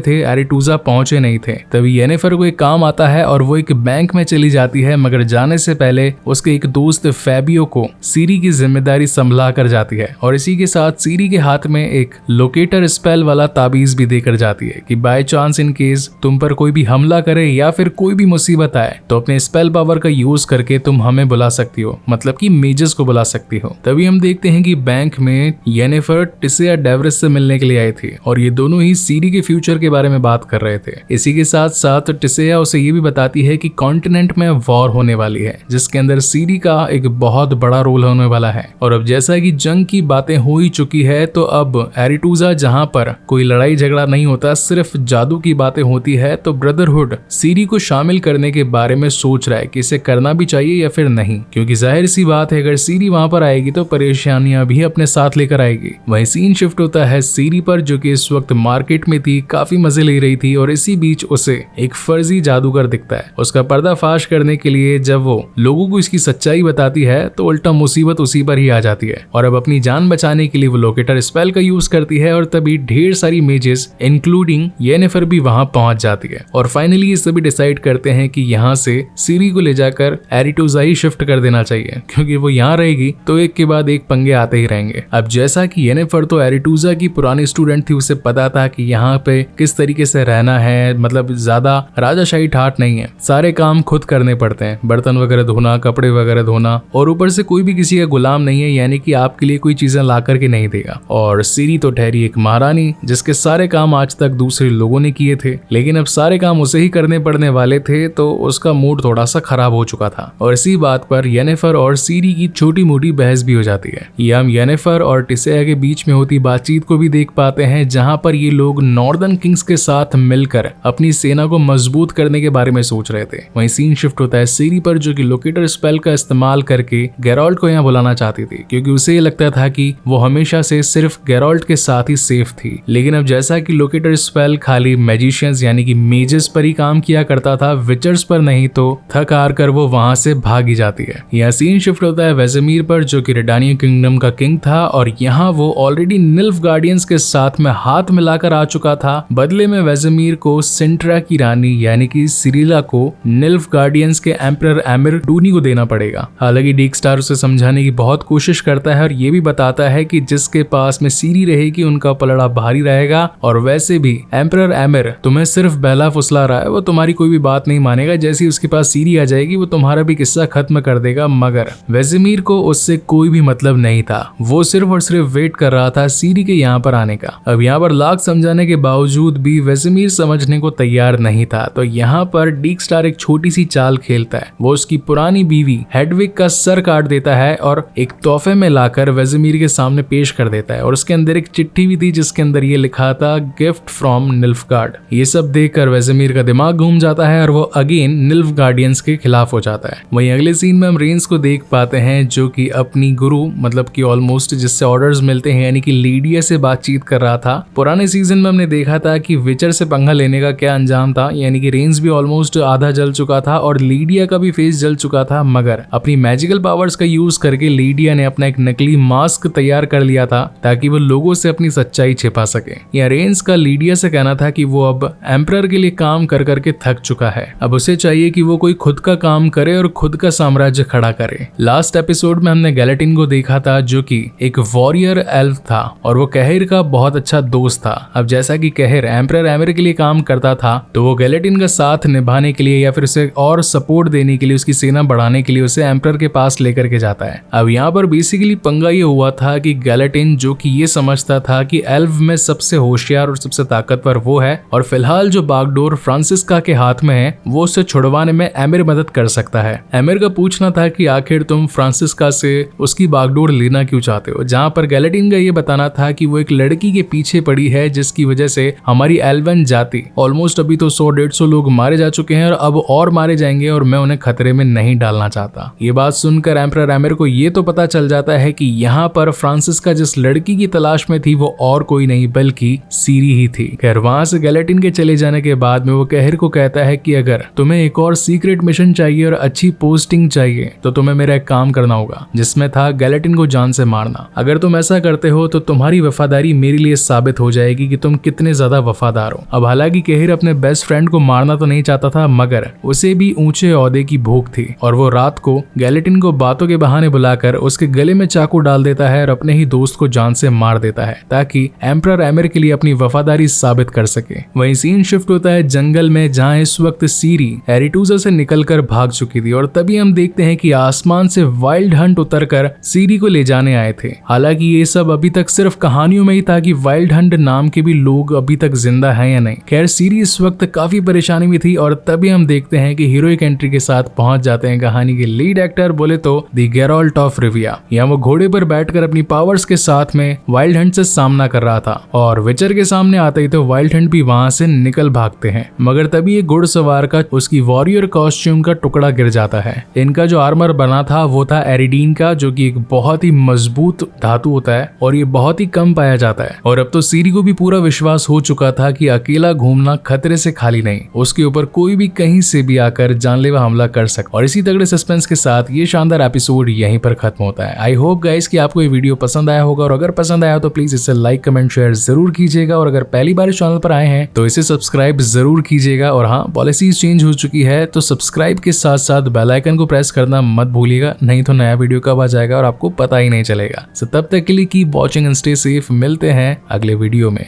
Speaker 2: थे, एरिटूजा पहुंचे नहीं थे। तभी येनिफर को एक काम आता है और वो एक बैंक में चली जाती है, मगर जाने से पहले उसके एक दोस्त फैबियो को सीरी की जिम्मेदारी संभला कर जाती है और इसी के साथ सीरी के हाथ में एक लोकेटर स्पेल वाला ताबीज भी देकर जाती है कि बाय चांस इन केस तुम पर कोई भी हमला करे या फिर कोई भी मुसीबत आए तो अपने स्पेल पावर का यूज करके तुम हमें बुला सकती हो, मतलब कि मेजर्स को बुला सकती हो। तभी हम देखते हैं कि बैंक में येनिफर टिसिया डेवरिस से मिलने के लिए आई थी और ये दोनों ही सीरी के फ्यूचर के बारे में बात कर रहे थे। इसी के साथ साथ टिसिया उसे ये भी बताती है कि कॉन्टिनेंट में वॉर होने वाली है जिसके अंदर सीरी का एक बहुत बड़ा रोल होने वाला है। और अब जैसा कि जंग की बातें हो ही चुकी है तो अब एरिटूजा जहां पर कोई लड़ाई झगड़ा नहीं होता, सिर्फ जादू की बातें होती है, तो ब्रदरहुड सीरी को शामिल करने के बारे में सोच रहा है कि इसे करना भी चाहिए या फिर नहीं, क्योंकि जाहिर सी बात है अगर सीरी वहां पर आएगी तो परेशानियां भी अपने साथ लेकर आएगी। वहीं सीन शिफ्ट होता है सीरी पर जो कि इस वक्त मार्केट में थी, काफी मजे ले रही थी और इसी बीच उसे एक फर्जी जादूगर दिखता है। उसका पर्दाफाश करने के लिए जब वो लोगों को इसकी सच्चाई बताती है तो उल्टा मुसीबत उसी पर ही आ जाती है और अब अपनी जान बचाने के लिए वो लोकेटर स्पेल का यूज करती है और तभी ढेर सारी मेजेस इंक्लूडिंग येनिफर भी वहां पहुंच जाती है और फाइनली ये सभी डिसाइड करते हैं कि यहाँ से सीरी को ले जाकर एरिटूजा ही शिफ्ट कर देना चाहिए, क्योंकि वो यहाँ रहेगी तो एक के बाद एक पंगे आते ही रहेंगे। अब जैसा कि येनिफर तो एरिटूजा की पुरानी स्टूडेंट थी, उसे पता था कि यहाँ पे किस तरीके से रहना है, मतलब ज्यादा राजाशाही ठाट नहीं है, सारे काम खुद करने पड़ते हैं, बर्तन वगैरह धोना, कपड़े वगैरह धोना, और ऊपर से कोई भी किसी का गुलाम नहीं है, यानी कि आपके लिए कोई चीजें ला करके नहीं देगा। और सीरी तो ठहरी एक महारानी जिसके सारे काम आज तक दूसरे लोगों ने किए थे, लेकिन अब सारे काम उसे ही करने पड़ने वाले थे, तो उसका मूड थोड़ा सा खराब हो चुका था। और इसी बात पर येनिफर और सीरी की छोटी मोटी बहस भी हो जाती है। ये हम येनिफर और टिसिया के बीच में होती बातचीत को भी देख पाते हैं, जहां पर ये लोग नॉर्दर्न किंग्स के साथ मिलकर अपनी सेना को मजबूत करने के बारे में सोच रहे थे। वहीं सीन शिफ्ट होता है सीरी पर जो कि लोकेटर स्पेल का इस्तेमाल करके गेराल्ट को यहाँ बुलाना चाहती थी, क्योंकि उसे ये लगता था कि वो हमेशा से सिर्फ गेराल्ट के साथ ही सेफ थी। लेकिन अब जैसा कि लोकेटर स्पेल खाली मैजिशियंस यानी कि मेजेस पर ही काम किया करता था, विचर्स पर नहीं, तो थक हार कर वो वहां से भागी जाती है। यहाँ सीन शिफ्ट होता है वेसेमीर पर जो कि रेडानिया किंगडम का किंग था और यहाँ वो ऑलरेडी निल्फ गार्डियंस के साथ में हाथ मिलाकर आ चुका था। बदले में वेसेमीर को सिंट्रा की रानी यानी कि सिरिला को निल्फ गार्डियंस के एम्परर एमिर डूनी को देना पड़ेगा। हालांकि डीक्स्टार उसे समझाने की बहुत कोशिश करता है और ये भी बताता है कि जिसके पास में सीरी रहेगी उनका पलड़ा भारी रहेगा, और वैसे भी एम्परर एमिर तुम्हें सिर्फ बहला फुसला रहा है, वो तुम्हारी कोई भी बात नहीं मानेगा, जैसे ही उसके पास सीरी आ जाएगी वो तुम्हारा भी किस्सा खत्म कर देगा। मगर वेसेमीर को उससे कोई भी मतलब नहीं था, वो सिर्फ और सिर्फ वेट कर रहा था सीरी के यहाँ पर आने का। अब यहाँ पर लाख समझाने के बावजूद भी वेसेमीर समझने को तैयार नहीं था, तो यहाँ पर डीक्स्टार एक छोटी सी चाल खेलता है। वो उसकी पुरानी बीवी हेडविग का सर काट देता है और एक तोहफे में लाकर वेसेमीर के सामने पेश कर देता है, और उसके अंदर एक चिट्ठी भी थी जिसके अंदर ये लिखा था गिफ्ट फ्रॉम निल्फगार्ड। ये सब देखकर वेसेमीर का दिमाग घूम जाता है और वो अगेन निल्फ गार्डियंस के खिलाफ हो जाता है। वहीं अगले सीन में हम रेंस को देख पाते हैं जो कि अपनी गुरु मतलब कि ऑलमोस्ट जिससे ऑर्डर्स मिलते हैं यानी कि लीडिया से बातचीत कर रहा था। पुराने सीजन में हमने देखा था कि विचर से पंगा लेने का क्या अंजाम था, यानी कि रेंस भी ऑलमोस्ट आधा जल चुका था और लीडिया का भी फेस जल चुका था, मगर अपनी मैजिकल पावर्स का यूज करके लीडिया ने अपना एक नकली मास्क तैयार कर लिया था ताकि वो लोगों से अपनी सच्चाई छिपा सके। या रेंस का लीडिया से कहना था कि वो अब एम्परर के लिए काम कर करके थक चुका है, अब उसे चाहिए कि वो कोई खुद का काम करे और खुद का साम्राज्य खड़ा करे। लास्ट एपिसोड में हमने गैलेटिन को देखा था जो कि एक वॉरियर एल्फ था और वो कहर का बहुत अच्छा दोस्त था। अब जैसा कि कहर एम्परर एमिर के लिए काम करता था, तो वो गैलेटिन का साथ निभाने के लिए या फिर उसे और सपोर्ट देने के लिए, उसकी सेना बढ़ाने के लिए उसे एम्परर के पास लेकर के जाता है। अब यहाँ पर बेसिकली पंगा ये हुआ था कि गैलेटिन जो कि ये समझता था कि एल्फ में सबसे होशियार और सबसे ताकतवर वो है और फिलहाल जो बागडोर फ्रांसिस्का के हाथ में है वो उसे छुड़वाने में एमिर मदद कर सकता है। एमिर का पूछना था कि आखिर तुम फ्रांसिस्का से उसकी बागडोर लेना क्यों चाहते हो, जहाँ पर गैलेटिन का ये बताना था कि वो एक लड़की के पीछे पड़ी है जिसकी वजह से हमारी एल्वन जाति ऑलमोस्ट अभी तो 100-150 लोग मारे जा चुके हैं और अब और मारे जाएंगे और मैं उन्हें खतरे में नहीं डालना चाहता। ये बात सुनकर एम्परर एमिर को ये तो पता चल जाता है कि यहाँ पर फ्रांसिस्का जिस लड़की की तलाश में थी वो और कोई नहीं बल्कि सीरी ही थी। खैर वहां से गैलेटिन के चले जाने के बाद में वो कहर को कहता है कि अगर तुम्हें एक और सीक्रेट मिशन चाहिए और अच्छी पोस्टिंग चाहिए तो तुम्हें मेरा एक काम करना होगा, जिसमें था गैलेटिन को जान से मारना। अगर तुम ऐसा करते हो तो तुम्हारी वफादारी मेरे लिए साबित हो जाएगी कि तुम कितने ज्यादा वफादार हो। अब हालांकि केहिर अपने बेस्ट फ्रेंड को मारना तो नहीं चाहता था, मगर उसे भी ऊंचे ओहदे की भूख थी और वो रात को गैलेटिन को बातों के बहाने बुलाकर उसके गले में चाकू डाल देता है और अपने ही दोस्त को जान से मार देता है ताकि एम्परर एमिर के लिए अपनी वफादारी साबित कर सके। वहीं सीन शिफ्ट होता है जंगल में, जहां इस वक्त सीरी एरिटूजा से निकलकर भाग चुकी थी और तभी हम देखते हैं कि आसमान से वाइल्ड हंट उतरकर सीरी को ले जाने आए थे। हालांकि ये सब अभी तक सिर्फ कहानियों में ही था कि वाइल्ड हंट नाम के भी लोग अभी तक जिंदा हैं या नहीं। खैर सीरी इस वक्त काफी परेशानी में थी और तभी हम देखते हैं कि हीरोइक एंट्री के साथ पहुंच जाते हैं कहानी के लीड एक्टर, बोले तो द गेराल्ट ऑफ रिविया। यहाँ वो घोड़े पर बैठकर अपनी पावर्स के साथ में वाइल्ड हंट से सामना कर रहा था और विचर के सामने आते ही तो वाइल्ड हंट भी वहां से निकल भागते हैं, मगर तभी एक घुड़सवार का उसकी वॉरियर कॉस्ट्यूम का टुकड़ा गिर जाता है। इनका जो आर्मर बना था वो था एरिडीन का, जो कि एक बहुत ही मजबूत धातु होता है और ये बहुत ही कम पाया जाता है। और अब तो सीरी को भी पूरा विश्वास हो चुका था कि अकेला घूमना खतरे से खाली नहीं, उसके ऊपर कोई भी कहीं से भी आकर जानलेवा हमला कर सकता। और इसी तगड़े सस्पेंस के साथ ये शानदार एपिसोड यहीं पर खत्म होता है। आई होप गाइस कि आपको ये वीडियो पसंद आया होगा और अगर पसंद आया तो प्लीज इसे लाइक कमेंट शेयर जरूर कीजिएगा और अगर पहली बार इस चैनल पर आए हैं तो इसे सब्सक्राइब जरूर कीजिएगा। और हाँ, पॉलिसीज चेंज हो चुकी है तो सब्सक्राइब के साथ साथ बेल आइकन को प्रेस करना मत भूलिएगा, नहीं तो नया वीडियो कब आ जाएगा और आपको पता ही नहीं चलेगा। सो तब तक के लिए keep watching and stay safe. मिलते हैं अगले वीडियो में।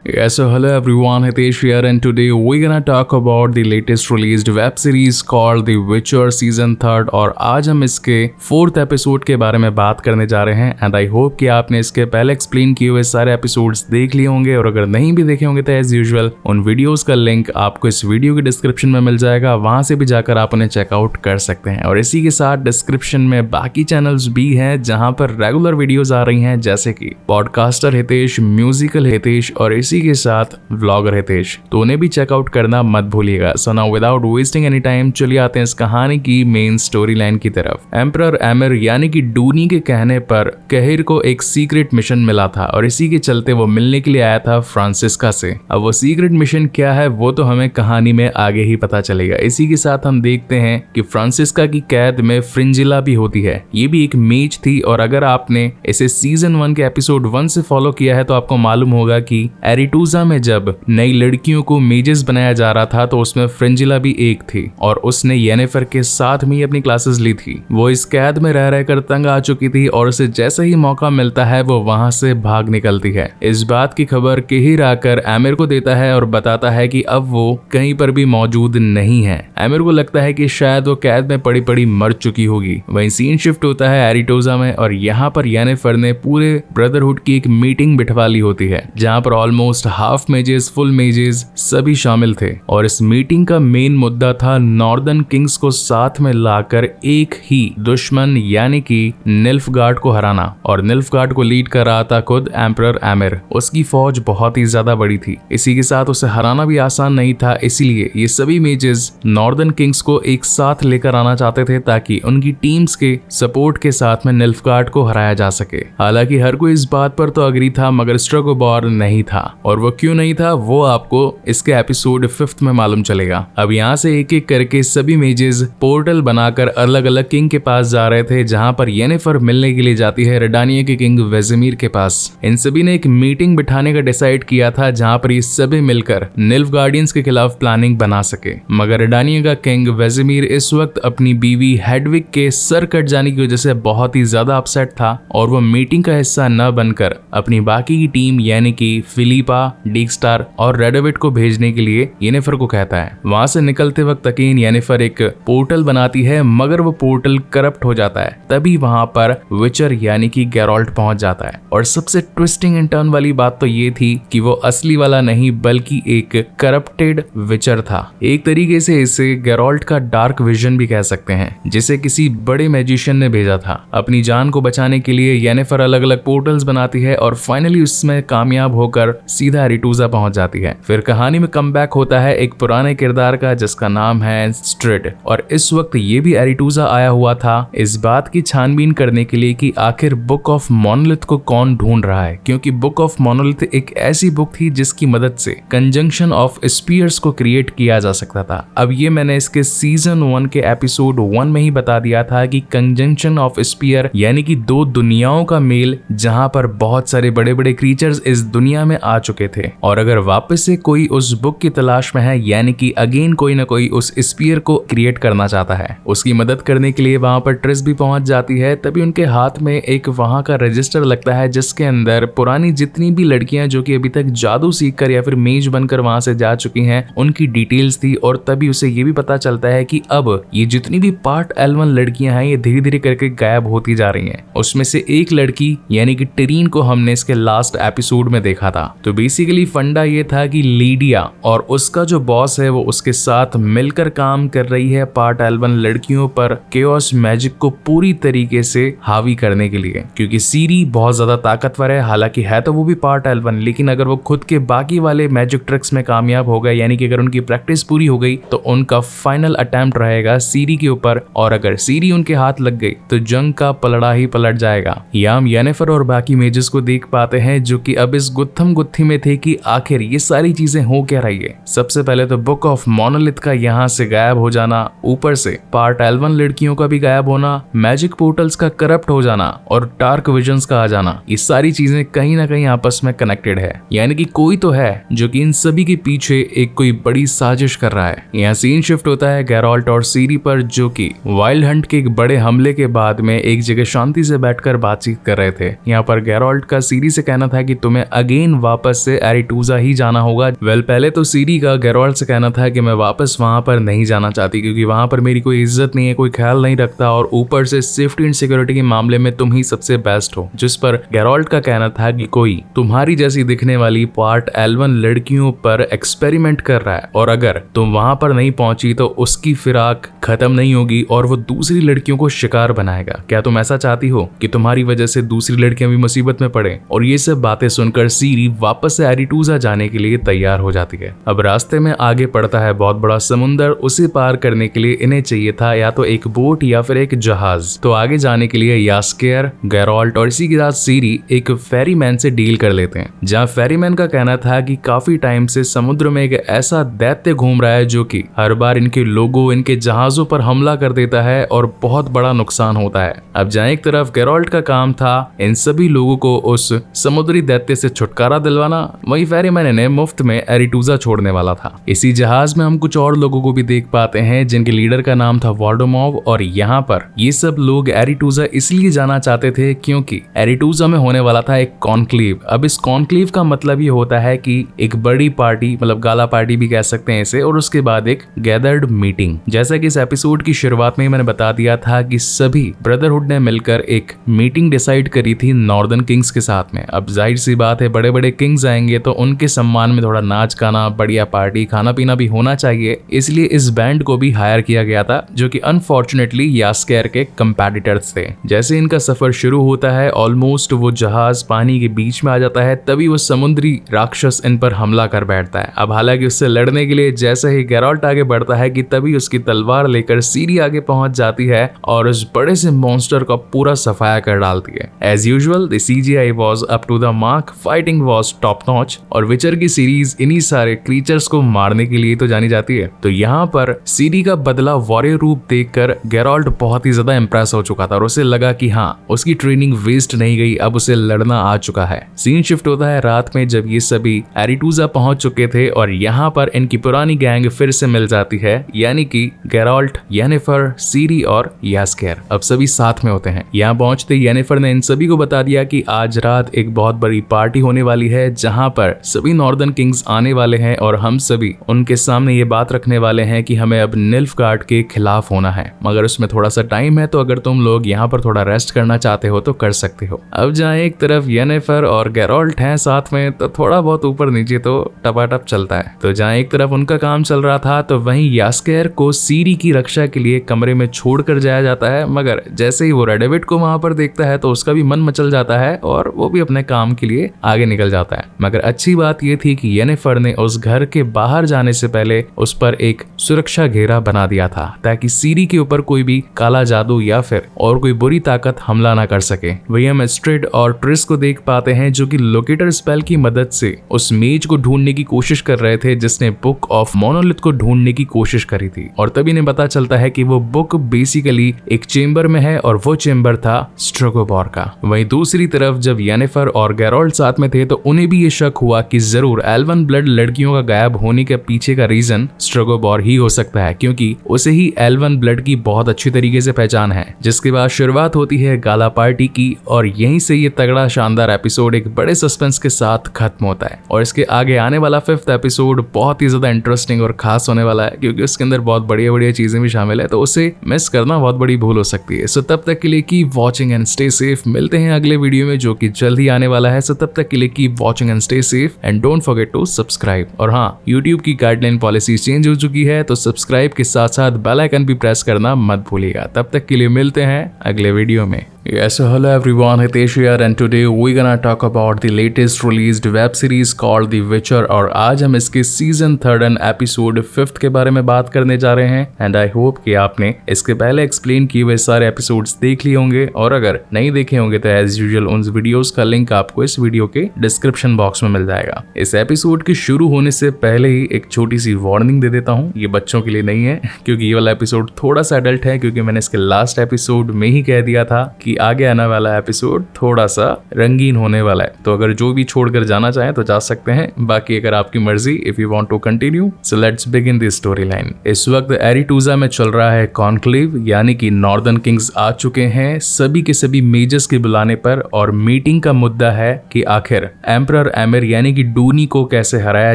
Speaker 1: Yes, so hello everyone, Hitesh here and today we're gonna talk about the latest released web series called The Witcher Season 3rd और आज हम इसके 4th एपिसोड के बारे में बात करने जा रहे हैं एंड आई होप कि आपने इसके पहले एक्सप्लेन किए हुए सारे एपिसोड्स देख लिए होंगे और अगर नहीं भी देखे होंगे तो एज यूजुअल उन वीडियोस का लिंक आपको इस वीडियो के डिस्क्रिप्शन में मिल जाएगा, वहां से भी जाकर आप उन्हें चेकआउट कर सकते हैं। और इसी के साथ डिस्क्रिप्शन में बाकी चैनल्स भी हैं जहां पर रेगुलर वीडियोज आ रही हैं, जैसे कि पॉडकास्टर हितेश, म्यूजिकल हितेश और इसी के साथ व्लॉगर हितेश, तो उन्हें भी चेकआउट करना मत भूलिएगा। So now without wasting any time चलिए आते हैं इस कहानी की मेन स्टोरी लाइन की तरफ। एम्परर एमिर यानी कि डूनी के कहने पर केहिर को एक सीक्रेट मिशन मिला था और इसी के चलते वो मिलने के लिए आया था फ्रांसिस्का से। अब वो सीक्रेट मिशन क्या है वो तो हमें कहानी में आगे ही पता चलेगा। इसी के साथ हम देखते हैं कि फ्रांसिस्का की कैद में फ्रिंजिला भी होती है, ये भी एक मेज थी और अगर आपने इसे सीजन 1 के एपिसोड 1 से फॉलो किया है तो आपको मालूम होगा कि एरिटूजा में जब नई लड़कियों को मेजेस बनाया जा रहा था तो उसमें फ्रिंजिला भी एक थी और उसने येनिफर के साथ में अपनी क्लासेस ली थी। वो इस कैद में रह रहकर तंग आ चुकी थी और उसे जैसे ही मौका मिलता है वो वहां से भाग निकलती है। इस बात की खबर केहिर आकर एमिर को देता है और बताता है कि अब वो कहीं पर भी मौजूद नहीं है। एमिर को लगता है कि शायद वो कैद में पड़ी पड़ी मर चुकी होगी। वहीं सीन शिफ्ट होता है एरिटोजा में और यहाँ पर येनिफर ने पूरे ब्रदरहुड की एक मीटिंग बिठवा ली होती है, जहाँ पर almost half mazes, full mazes सभी शामिल थे और इस मीटिंग का मेन मुद्दा था नॉर्दर्न किंग्स को साथ में लाकर एक ही दुश्मन यानी कि निल्फगार्ड को हराना। और निल्फगार्ड को लीड कर रहा था खुद एम्परर एमिर। उसकी फौज बहुत ही ज्यादा बड़ी थी, इसी के साथ उसे हराना भी आसान नहीं था, इसलिए ये सभी मेजेस नॉर्दर्न किंग्स को एक साथ लेकर आना चाहते थे ताकि उनकी टीम्स के सपोर्ट के साथ में निल्फगार्ड को हराया जा सके। हालांकि हर कोई इस बात पर तो अग्री था मगर स्ट्रगोबॉर नहीं था और वो क्यों नहीं था वो आपको इसके एपिसोड 5th में मालूम चलेगा। अब यहाँ से एक एक करके सभी मेजेस पोर्टल बनाकर अलग अलग किंग के पास जा रहे थे, जहाँ पर येनिफर मिलने के लिए जाती है रेडानिया के किंग वेजिमीर के पास। इन सभी ने एक मीटिंग बिठाने का डिसाइड किया था जहाँ पर ये सभी मिलकर निल्फगार्डियंस के खिलाफ प्लानिंग बना सके, मगर रेडानिया का किंग वेजिमीर इस वक्त अपनी बीवी हेडविग के सर कट जाने की वजह से बहुत ही ज्यादा अपसेट था और वो मीटिंग का हिस्सा न बनकर अपनी बाकी की टीम यानी कि फिलिपा, डीक्स्टार और रेडोविट को भेजने के लिए येनिफर को कहता है। वहां से निकलते वक्त अकेन येनिफर एक पोर्टल बनाती है मगर वो पोर्टल करप्ट हो जाता है। तभी वहां पर विचर यानी कि गेराल्ट पहुंच जाता है और सबसे ट्विस्टिंग एंड टर्न वाली बात तो ये थी कि वो असली वाला नहीं बल्कि एक करप्टेड विचर था। एक तरीके से इसे गेराल्ट का डार्क विजन भी कह सकते हैं, जिसे किसी बड़े मैजिशियन ने भेजा था। अपनी जान को बचाने के लिए येनिफर अलग अलग पोर्टल्स बनाती है और फाइनली उसमें कामयाब होकर
Speaker 2: सीधा एरिटूजा पहुंच जाती है। फिर कहानी में कमबैक होता है एक पुराने किरदार का जिसका नाम है स्ट्रिड, और इस वक्त ये भी एरिटूजा आया हुआ था इस बात की छानबीन करने के लिए कि आखिर बुक ऑफ मोनोलिथ को कौन ढूंढ रहा है, क्योंकि बुक ऑफ मोनोलिथ एक ऐसी बुक थी जिसकी मदद से कंजंक्शन ऑफ स्पीयर्स को क्रिएट किया जा सकता था। अब ये मैंने इसके सीजन 1 के एपिसोड 1 में ही बता दिया था कि कंजंक्शन ऑफ स्पीयर यानी कि दो दुनियाओं का मेल, जहां पर बहुत सारे बड़े बड़े क्रीचर्स इस दुनिया में आ चुके थे, और अगर वापस से कोई उस बुक की तलाश में है यानी कि अगेन कोई ना कोई उस स्पीयर को क्रिएट करना चाहता है, उसकी मदद करने के लिए वहां पर ट्रिस भी पहुंच जाती है। तभी उनके हाथ में एक वहां का रजिस्टर लगता है जिसके अंदर पुरानी जितनी भी लड़कियां जो कि अभी तक जादू सीखकर या फिर मेज बनकर वहां से जा चुकी हैं उनकी डिटेल्स थी, और तभी उसे ये भी पता चलता है कि अब ये जितनी भी पार्ट L1 लड़कियां हैं ये धीरे धीरे करके गायब होती जा रही हैं। उसमें से एक लड़की यानी कि टिरीन को हमने इसके लास्ट एपिसोड में देखा था। तो बेसिकली फंडा ये था कि लीडिया और उसका जो बॉस है वो उसके साथ मिलकर काम कर रही है पार्ट L1 लड़कियों पर केओस मैजिक को पूरी तरीके से हावी करने के लिए, क्योंकि सीरी बहुत ज्यादा ताकतवर है, हालांकि है तो वो भी पार्ट L1, लेकिन अगर वो खुद के बाकी वाले मैजिक ट्रिक्स में कामयाब हो गए यानी कि अगर उनकी प्रैक्टिस पूरी हो गई तो उनका फाइनल अटेम्प्ट रहेगा सीरी के ऊपर, और अगर सीरी उनके हाथ लग गई तो जंग का पलड़ा ही पलट जाएगा। याम येनिफर और बाकी मेजेस को देख पाते हैं जो कि अब इस गुत्थम गुत्थी में थे कि आखिर ये सारी चीजें हो क्या रही है। सबसे पहले तो बुक ऑफ मोनोलिथ का यहाँ से गायब हो जाना, ऊपर से पार्ट L1 लड़कियों का भी गायब होना, मैजिक पोर्टल्स का करप्ट हो जाना और डार्क विजन्स का आ जाना, ये सारी चीजें कहीं ना कहीं आपस में कनेक्टेड है, यानी कि कोई तो है जो कि इन सभी के पीछे एक कोई बड़ी साजिश कर रहा है। यहाँ सीन शिफ्ट होता है गैरोल्ट और सीरी पर, जो कि वाइल्ड हंट के एक बड़े हमले के बाद में एक जगह शांति से बैठकर बातचीत कर रहे थे। यहाँ पर गैरोल्ट का सीरी से कहना था कि तुम्हें अगेन वापस से एरिटूजा ही जाना होगा। पहले तो सीरी का गैरोल्ट से कहना था कि मैं वापस वहां पर नहीं जाना चाहती क्योंकि वहां पर मेरी कोई इज्जत नहीं है, कोई ख्याल नहीं रखता, और ऊपर से सेफ्टी एंड सिक्योरिटी के मामले में तुम ही सबसे बेस्ट हो। जिस पर गैरोल्ट का कहना था कि कोई तुम्हारी जैसी दिखने वाली पार्ट L1 लड़कियों पर एक्सपेरिमेंट कर रहा है, और अगर तुम वहां पर नहीं पहुंची तो उसकी फिराक खत्म नहीं होगी और वो दूसरी लड़कियों को शिकार बनाएगा। क्या तुम ऐसा चाहती हो कि तुम्हारी वजह से दूसरी लड़कियां भी मुसीबत में पड़े? और ये सब बातें सुनकर सीरी वापस से एरिटूजा जाने के लिए तैयार हो जाती है। अब रास्ते में आगे पड़ता है बहुत बड़ा समुंदर, उसे पार करने के लिए इन्हें चाहिए था या तो एक बोट या फिर एक जहाज। तो आगे जाने के लिए यास्केर, गैरोल्ट और इसी के साथ सीरी एक फेरीमैन से डील कर लेते हैं, जहाँ फेरीमैन का कहना था कि काफी टाइम से समुद्र में एक ऐसा दैत्य घूम रहा है जो कि हर बार इनके लोगों, इनके जहाजों पर हमला कर देता है और बहुत बड़ा नुकसान होता है। अब जहाँ एक तरफ गैरोल्ट का काम था इन सभी लोगों को उस समुद्री दैत्य से छुटकारा दिलवाना, वही फेरीमैन इन्हें मुफ्त में एरिटूजा छोड़ने वाला था। इसी जहाज में हम कुछ और लोगों को भी देख पाते हैं जिनके लीडर का नाम था वॉल्डेमॉर्ट, और यहाँ पर ये सब लोग एरिटूजा इसलिए जाना चाहते थे क्योंकि एरिटूजा में होने वाला था एक कॉन्क्लेव। अब इस कॉन्क्लेव का मतलब ये होता है कि एक बड़ी पार्टी, मतलब गाला पार्टी भी कह सकते हैं इसे, और उसके बाद एक गैदर्ड मीटिंग। जैसा कि इस एपिसोड की शुरुआत में ही मैंने बता दिया था कि सभी ब्रदरहुड ने मिलकर एक मीटिंग डिसाइड करी थी नॉर्दर्न किंग्स के साथ में। अब जाहिर सी बात है बड़े बड़े किंग्स आएंगे तो उनके सम्मान में थोड़ा नाच गाना, बढ़िया पार्टी, खाना पीना भी होना चाहिए, इसलिए इस बैंड को भी हायर किया गया था जो कि अनफॉर्चुनेटली यास्केर के कंपेटिटर्स थे। जैसे इनका सफर शुरू होता है ऑलमोस्ट वो जहाज पानी के बीच में आ जाता है, तभी वो समुद्री राक्षस इन पर हमला कर बैठता है। अब हालांकि उससे लड़ने के लिए जैसे ही गैरोल्ट आगे बढ़ता है कि तभी उसकी तलवार लेकर सीरी आगे पहुंच जाती है और उस बड़े से मॉन्स्टर का पूरा सफाया कर डालती है। As usual the CGI was up to the mark, fighting was top notch, और विचर की सीरीज इन्हीं सारे क्रीचर्स को मारने के लिए तो जानी जाती है। तो यहाँ पर सीरी का बदला वॉरियर रूप देखकर गैरोल्ट बहुत ही ज्यादा इंप्रेस हो चुका था और उसे लगा कि हाँ उसकी ट्रेनिंग वेस्ट नहीं गई, अब उसे लड़ना आ चुका है। सीन शिफ्ट होता है रात में जब ये सभी एरिटूजा पहुंच चुके थे और यहाँ पर इनकी पुरानी गैंग फिर से मिल जाती है, यानी कि गैरोल्ट, येनिफर, सीरी और यास्केर अब सभी साथ में होते हैं। यहाँ पहुंचते येनिफर ने इन सभी को बता दिया कि आज रात एक बहुत बड़ी पार्टी होने वाली है जहाँ पर सभी नॉर्दर्न किंग्स आने वाले हैं और हम सभी उनके सामने ये बात रखने वाले हैं कि हमें अब निल्फगार्ड के खिलाफ होना है, मगर उसमें थोड़ा सा टाइम है, तो अगर तुम लोग यहाँ पर थोड़ा रेस्ट करना चाहते हो तो कर सकते हो। अब जहाँ एक तरफ येनिफर और गैरोल्ट हैं साथ में तो थोड़ा बहुत ऊपर नीचे तो टपाटप चलता है। तो जहाँ एक तरफ उनका काम चल रहा था तो वहीं यास्केर को सीरी की रक्षा के लिए कमरे में छोड़कर जाया जाता है, मगर जैसे ही वो रेडेविड को वहां पर देखता है तो उसका भी मन मचल जाता है और वो भी अपने काम के लिए आगे निकल जाता है। मगर अच्छी बात यह थी कि येनिफर ने उस घर के बाहर जाने से पहले उस पर एक सुरक्षा घेरा बना दिया था ताकि सीरी के ऊपर कोई भी काला जादू या फिर और कोई बुरी ताकत हमला ना कर सके। वही हम एस्ट्रिड और ट्रिस को देख पाते हैं जो कि लोकेटर स्पेल की मदद से उस मेज को ढूंढने की कोशिश कर रहे थे जिसने बुक ऑफ मोनोलिथ को ढूंढने की कोशिश करी थी। और तभी इन्हें पता चलता है कि वो बुक बेसिकली एक चेंबर में है और वो चेंबर था स्ट्रेगोबोर का। वहीं दूसरी तरफ जब येनिफर और गैरोल्ड साथ में थे तो उन्हें भी ये शक हुआ कि जरूर एल्वन ब्लड लड़कियों का गायब होने के पीछे का रीजन स्ट्रेगोबोर ही हो सकता है, क्योंकि उसे ही एल्वन ब्लड की बहुत अच्छी तरीके से पहचान है। जिसके बाद शुरुआत होती है गाला पार्टी की और यहीं से ये तगड़ा शानदार एपिसोड एक बड़े सस्पेंस के साथ खत्म होता है। और इसके आगे आने वाला 5th एपिसोड बहुत ही ज्यादा इंटरेस्टिंग और खास होने वाला है क्योंकि उसके अंदर बहुत बढ़िया बढ़िया चीजें भी शामिल है, तो उसे मिस करना बहुत बड़ी भूल हो सकती है। सो तब तक के लिए keep watching and stay safe. मिलते हैं अगले वीडियो में जो कि जल्द ही आने वाला है। सो तब तक के लिए keep watching and stay safe and don't forget to subscribe. और हाँ, यूट्यूब की गाइडलाइन पॉलिसी चेंज हो चुकी है तो सब्सक्राइब के साथ साथ बेल आइकन भी प्रेस करना मत भूलिएगा। तब तक के लिए मिलते हैं अगले वीडियो में। Yes, so hello everyone, Hitesh here and today we're gonna talk about the latest released web series called The Witcher और आज हम इसके season 3rd and episode 5th के बारे में बात करने जा रहे हैं। एंड आई होप कि आपने इसके पहले एक्सप्लेन किए हुए सारे एपिसोड्स देख लिए होंगे और अगर नहीं देखे होंगे तो एज यूजुअल उन वीडियोस का लिंक आपको इस वीडियो के डिस्क्रिप्शन बॉक्स में मिल जाएगा। इस एपिसोड के शुरू होने से पहले ही एक छोटी सी वार्निंग दे देता हूँ, ये बच्चों के लिए नहीं है क्योंकि ये वाला एपिसोड थोड़ा सा एडल्ट है, क्योंकि मैंने इसके लास्ट एपिसोड में ही कह दिया था कि आगे आने वाला एपिसोड थोड़ा सा रंगीन होने वाला है। तो अगर जो भी छोड़कर जाना चाहे तो जा सकते हैं, बाकी अगर आपकी मर्जी, if you want to continue so let's begin the story line. इस वक्त एरिटूजा में चल रहा है कॉन्क्लेव, यानी कि नॉर्दर्न किंग्स आ चुके हैं सभी के सभी मेजर्स के बुलाने पर और मीटिंग का मुद्दा है कि आखिर एम्परर एमिर यानी कि डूनी को कैसे हराया